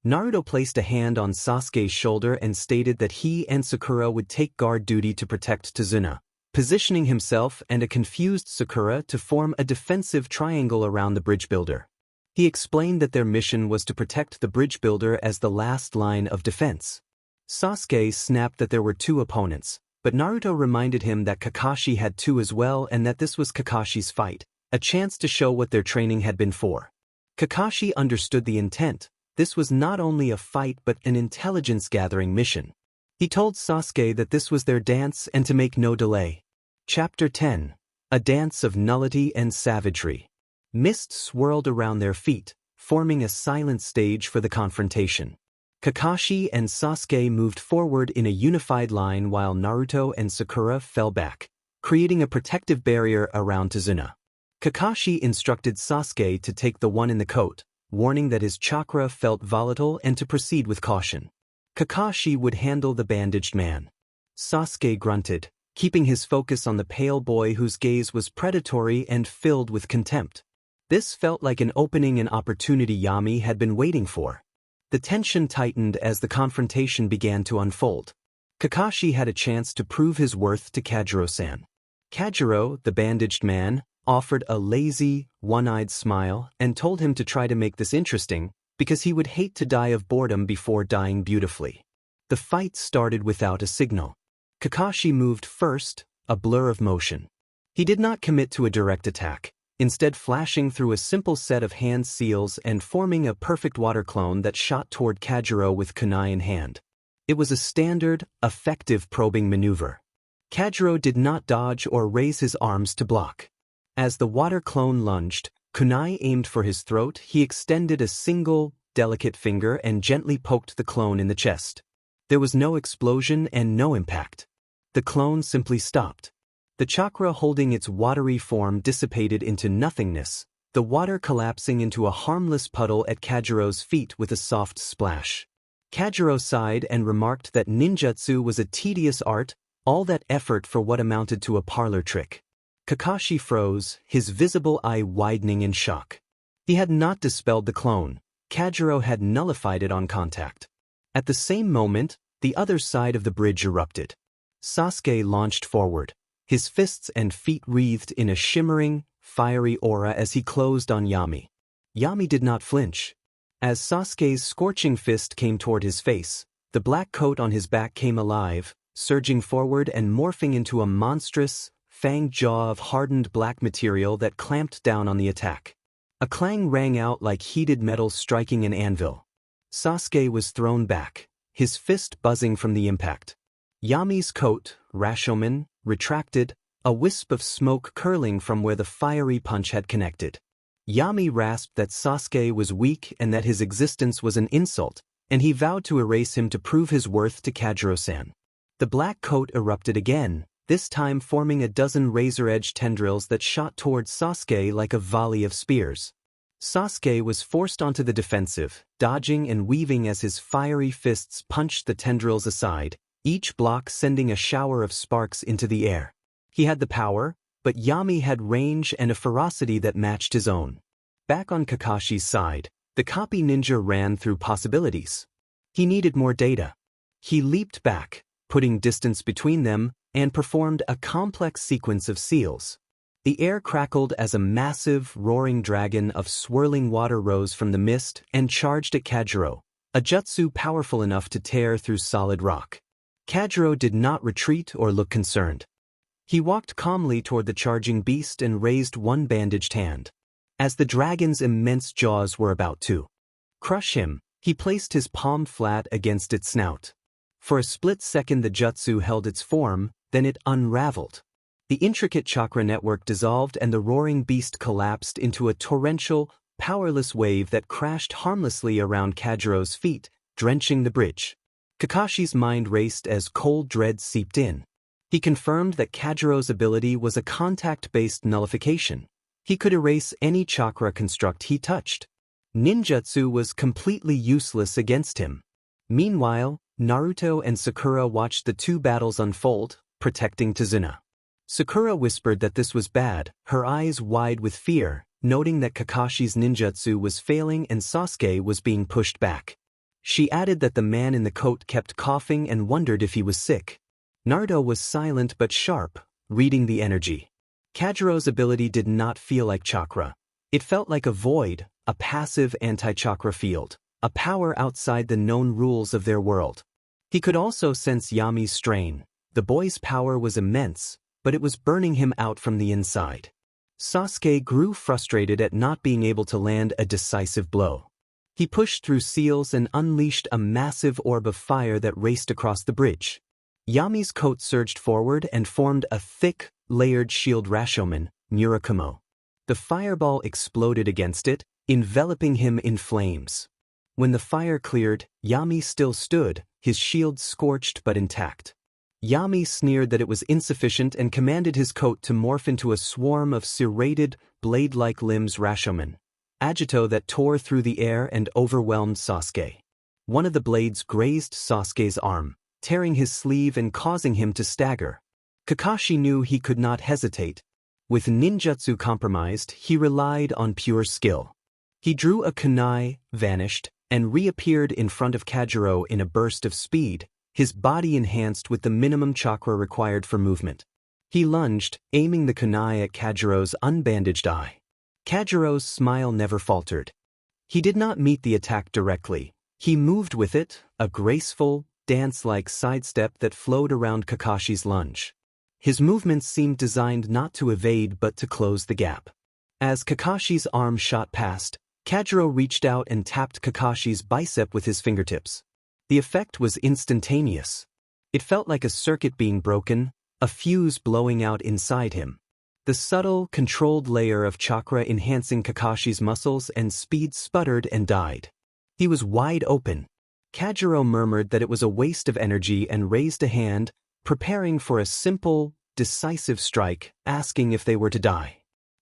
Naruto placed a hand on Sasuke's shoulder and stated that he and Sakura would take guard duty to protect Tazuna, positioning himself and a confused Sakura to form a defensive triangle around the bridge builder. He explained that their mission was to protect the bridge builder as the last line of defense. Sasuke snapped that there were two opponents, but Naruto reminded him that Kakashi had two as well and that this was Kakashi's fight, a chance to show what their training had been for. Kakashi understood the intent. This was not only a fight but an intelligence-gathering mission. He told Sasuke that this was their dance and to make no delay. Chapter 10. A Dance of Nullity and Savagery. Mist swirled around their feet, forming a silent stage for the confrontation. Kakashi and Sasuke moved forward in a unified line while Naruto and Sakura fell back, creating a protective barrier around Tazuna. Kakashi instructed Sasuke to take the one in the coat, warning that his chakra felt volatile and to proceed with caution. Kakashi would handle the bandaged man. Sasuke grunted, keeping his focus on the pale boy whose gaze was predatory and filled with contempt. This felt like an opening and opportunity Yami had been waiting for. The tension tightened as the confrontation began to unfold. Kakashi had a chance to prove his worth to Kajiro-san. Kajiro, the bandaged man, offered a lazy, one-eyed smile and told him to try to make this interesting because he would hate to die of boredom before dying beautifully. The fight started without a signal. Kakashi moved first, a blur of motion. He did not commit to a direct attack, instead flashing through a simple set of hand seals and forming a perfect water clone that shot toward Kajiro with kunai in hand. It was a standard, effective probing maneuver. Kajiro did not dodge or raise his arms to block. As the water clone lunged, kunai aimed for his throat. He extended a single, delicate finger and gently poked the clone in the chest. There was no explosion and no impact. The clone simply stopped. The chakra holding its watery form dissipated into nothingness, the water collapsing into a harmless puddle at Kajiro's feet with a soft splash. Kajiro sighed and remarked that ninjutsu was a tedious art, all that effort for what amounted to a parlor trick. Kakashi froze, his visible eye widening in shock. He had not dispelled the clone. Kajiro had nullified it on contact. At the same moment, the other side of the bridge erupted. Sasuke launched forward, his fists and feet wreathed in a shimmering, fiery aura as he closed on Yami. Yami did not flinch. As Sasuke's scorching fist came toward his face, the black coat on his back came alive, surging forward and morphing into a monstrous, fanged jaw of hardened black material that clamped down on the attack. A clang rang out like heated metal striking an anvil. Sasuke was thrown back, his fist buzzing from the impact. Yami's coat, Rashomon, retracted, a wisp of smoke curling from where the fiery punch had connected. Yami rasped that Sasuke was weak and that his existence was an insult, and he vowed to erase him to prove his worth to Kajiro-san. The black coat erupted again, this time forming a dozen razor-edged tendrils that shot towards Sasuke like a volley of spears. Sasuke was forced onto the defensive, dodging and weaving as his fiery fists punched the tendrils aside, each block sending a shower of sparks into the air. He had the power, but Yami had range and a ferocity that matched his own. Back on Kakashi's side, the copy ninja ran through possibilities. He needed more data. He leaped back, putting distance between them, and performed a complex sequence of seals. The air crackled as a massive, roaring dragon of swirling water rose from the mist and charged at Kajiro, a jutsu powerful enough to tear through solid rock. Kajiro did not retreat or look concerned. He walked calmly toward the charging beast and raised one bandaged hand. As the dragon's immense jaws were about to crush him, he placed his palm flat against its snout. For a split second the jutsu held its form, then it unraveled. The intricate chakra network dissolved and the roaring beast collapsed into a torrential, powerless wave that crashed harmlessly around Kajiro's feet, drenching the bridge. Kakashi's mind raced as cold dread seeped in. He confirmed that Kajiro's ability was a contact-based nullification. He could erase any chakra construct he touched. Ninjutsu was completely useless against him. Meanwhile, Naruto and Sakura watched the two battles unfold, protecting Tazuna. Sakura whispered that this was bad, her eyes wide with fear, noting that Kakashi's ninjutsu was failing and Sasuke was being pushed back. She added that the man in the coat kept coughing and wondered if he was sick. Naruto was silent but sharp, reading the energy. Kajiro's ability did not feel like chakra. It felt like a void, a passive anti-chakra field, a power outside the known rules of their world. He could also sense Yami's strain. The boy's power was immense, but it was burning him out from the inside. Sasuke grew frustrated at not being able to land a decisive blow. He pushed through seals and unleashed a massive orb of fire that raced across the bridge. Yami's coat surged forward and formed a thick, layered shield Rashomon, Murakumo. The fireball exploded against it, enveloping him in flames. When the fire cleared, Yami still stood, his shield scorched but intact. Yami sneered that it was insufficient and commanded his coat to morph into a swarm of serrated, blade-like limbs Rashomon, agito that tore through the air and overwhelmed Sasuke. One of the blades grazed Sasuke's arm, tearing his sleeve and causing him to stagger. Kakashi knew he could not hesitate. With ninjutsu compromised, he relied on pure skill. He drew a kunai, vanished, and reappeared in front of Kajiro in a burst of speed, his body enhanced with the minimum chakra required for movement. He lunged, aiming the kunai at Kajiro's unbandaged eye. Kajiro's smile never faltered. He did not meet the attack directly. He moved with it, a graceful, dance-like sidestep that flowed around Kakashi's lunge. His movements seemed designed not to evade but to close the gap. As Kakashi's arm shot past, Kajiro reached out and tapped Kakashi's bicep with his fingertips. The effect was instantaneous. It felt like a circuit being broken, a fuse blowing out inside him. The subtle, controlled layer of chakra enhancing Kakashi's muscles and speed sputtered and died. He was wide open. Kajiro murmured that it was a waste of energy and raised a hand, preparing for a simple, decisive strike, asking if they were to die.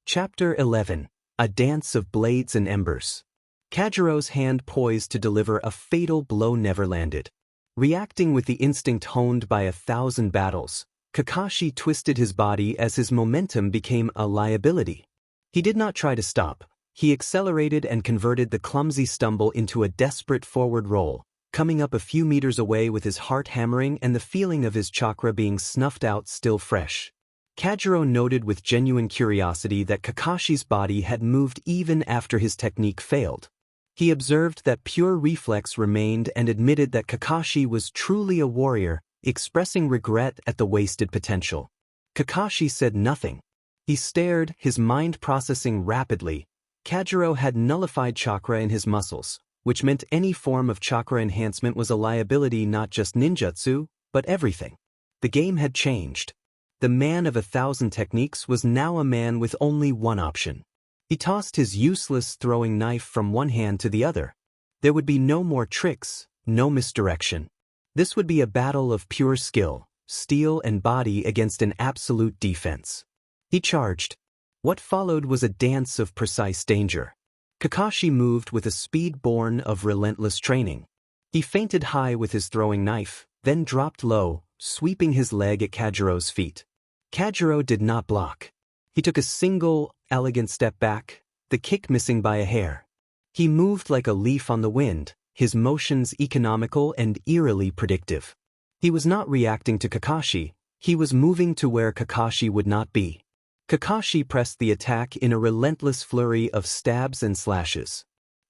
Chapter 11. A Dance of Blades and Embers. Kajiro's hand poised to deliver a fatal blow never landed. Reacting with the instinct honed by 1,000 battles, Kakashi twisted his body as his momentum became a liability. He did not try to stop. He accelerated and converted the clumsy stumble into a desperate forward roll, coming up a few meters away with his heart hammering and the feeling of his chakra being snuffed out still fresh. Kajiro noted with genuine curiosity that Kakashi's body had moved even after his technique failed. He observed that pure reflex remained and admitted that Kakashi was truly a warrior, expressing regret at the wasted potential. Kakashi said nothing. He stared, his mind processing rapidly. Kajiro had nullified chakra in his muscles, which meant any form of chakra enhancement was a liability, not just ninjutsu, but everything. The game had changed. The man of 1,000 techniques was now a man with only one option. He tossed his useless throwing knife from one hand to the other. There would be no more tricks, no misdirection. This would be a battle of pure skill, steel and body against an absolute defense. He charged. What followed was a dance of precise danger. Kakashi moved with a speed born of relentless training. He feinted high with his throwing knife, then dropped low, sweeping his leg at Kajiro's feet. Kajiro did not block. He took a single, elegant step back, the kick missing by a hair. He moved like a leaf on the wind, his motions economical and eerily predictive. He was not reacting to Kakashi, he was moving to where Kakashi would not be. Kakashi pressed the attack in a relentless flurry of stabs and slashes.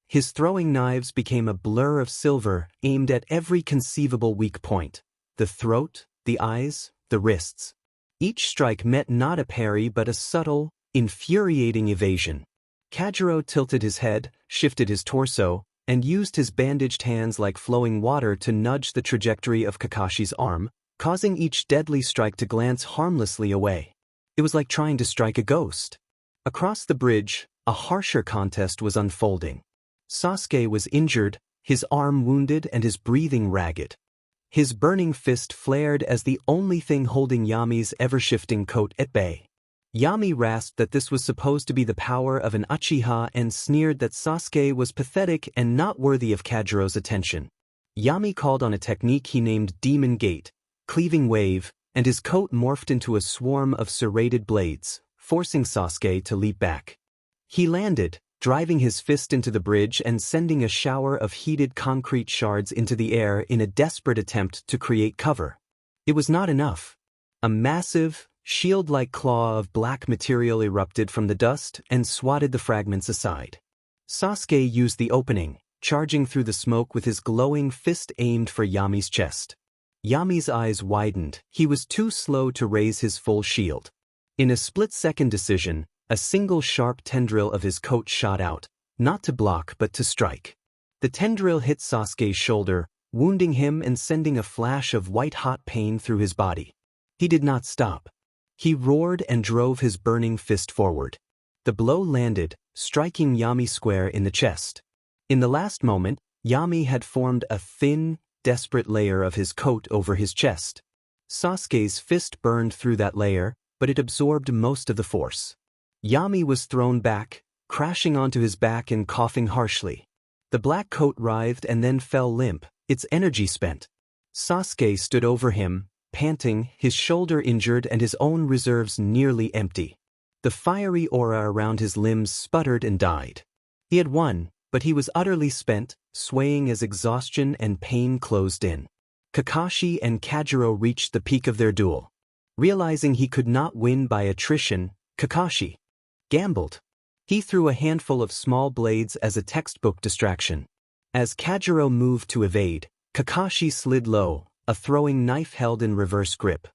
His throwing knives became a blur of silver aimed at every conceivable weak point: the throat, the eyes, the wrists. Each strike met not a parry but a subtle, infuriating evasion. Kajiro tilted his head, shifted his torso, and used his bandaged hands like flowing water to nudge the trajectory of Kakashi's arm, causing each deadly strike to glance harmlessly away. It was like trying to strike a ghost. Across the bridge, a harsher contest was unfolding. Sasuke was injured, his arm wounded and his breathing ragged. His burning fist flared as the only thing holding Yami's ever-shifting coat at bay. Yami rasped that this was supposed to be the power of an Uchiha and sneered that Sasuke was pathetic and not worthy of Kajiro's attention. Yami called on a technique he named Demon Gate, Cleaving Wave, and his coat morphed into a swarm of serrated blades, forcing Sasuke to leap back. He landed, driving his fist into the bridge and sending a shower of heated concrete shards into the air in a desperate attempt to create cover. It was not enough. A massive, shield-like claw of black material erupted from the dust and swatted the fragments aside. Sasuke used the opening, charging through the smoke with his glowing fist aimed for Yami's chest. Yami's eyes widened. He was too slow to raise his full shield. In a split-second decision, a single sharp tendril of his coat shot out, not to block but to strike. The tendril hit Sasuke's shoulder, wounding him and sending a flash of white-hot pain through his body. He did not stop. He roared and drove his burning fist forward. The blow landed, striking Yami square in the chest. In the last moment, Yami had formed a thin, desperate layer of his coat over his chest. Sasuke's fist burned through that layer, but it absorbed most of the force. Yami was thrown back, crashing onto his back and coughing harshly. The black coat writhed and then fell limp, its energy spent. Sasuke stood over him, panting, his shoulder injured and his own reserves nearly empty. The fiery aura around his limbs sputtered and died. He had won, but he was utterly spent, swaying as exhaustion and pain closed in. Kakashi and Kajiro reached the peak of their duel. Realizing he could not win by attrition, Kakashi gambled. He threw a handful of small blades as a textbook distraction. As Kajiro moved to evade, Kakashi slid low, a throwing knife held in reverse grip.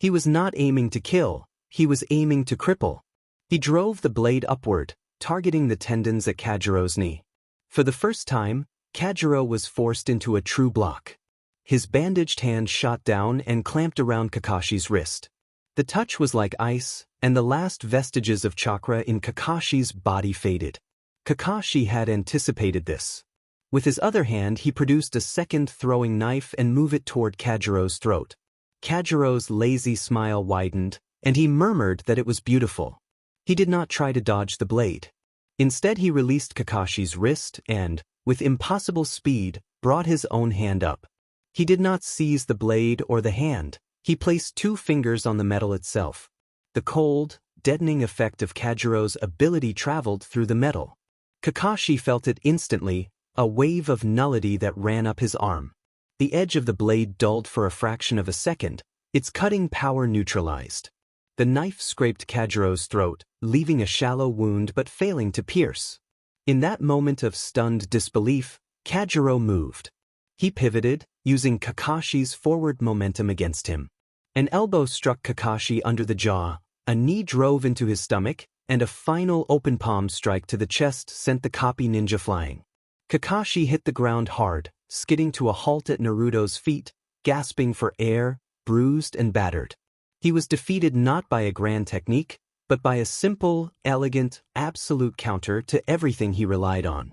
He was not aiming to kill, he was aiming to cripple. He drove the blade upward, targeting the tendons at Kajiro's knee. For the first time, Kajiro was forced into a true block. His bandaged hand shot down and clamped around Kakashi's wrist. The touch was like ice, and the last vestiges of chakra in Kakashi's body faded. Kakashi had anticipated this. With his other hand he produced a second throwing knife and moved it toward Kajiro's throat. Kajiro's lazy smile widened, and he murmured that it was beautiful. He did not try to dodge the blade. Instead he released Kakashi's wrist and, with impossible speed, brought his own hand up. He did not seize the blade or the hand. He placed 2 fingers on the metal itself. The cold, deadening effect of Kajiro's ability traveled through the metal. Kakashi felt it instantly, a wave of nullity that ran up his arm. The edge of the blade dulled for a fraction of a second, its cutting power neutralized. The knife scraped Kajiro's throat, leaving a shallow wound but failing to pierce. In that moment of stunned disbelief, Kajiro moved. He pivoted, using Kakashi's forward momentum against him. An elbow struck Kakashi under the jaw, a knee drove into his stomach, and a final open palm strike to the chest sent the copy ninja flying. Kakashi hit the ground hard, skidding to a halt at Naruto's feet, gasping for air, bruised and battered. He was defeated not by a grand technique, but by a simple, elegant, absolute counter to everything he relied on.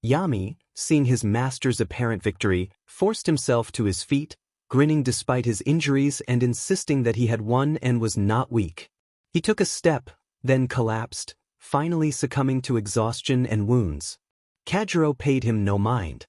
Yami, seeing his master's apparent victory, forced himself to his feet, grinning despite his injuries and insisting that he had won and was not weak. He took a step, then collapsed, finally succumbing to exhaustion and wounds. Kajiro paid him no mind.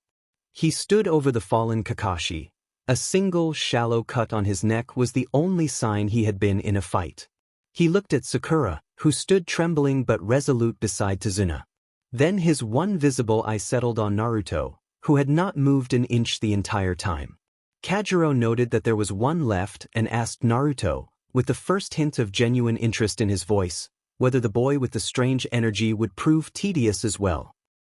He stood over the fallen Kakashi. A single, shallow cut on his neck was the only sign he had been in a fight. He looked at Sakura, who stood trembling but resolute beside Tazuna. Then his one visible eye settled on Naruto, who had not moved an inch the entire time. Kajiro noted that there was one left and asked Naruto, with the first hint of genuine interest in his voice, whether the boy with the strange energy would prove tedious as well.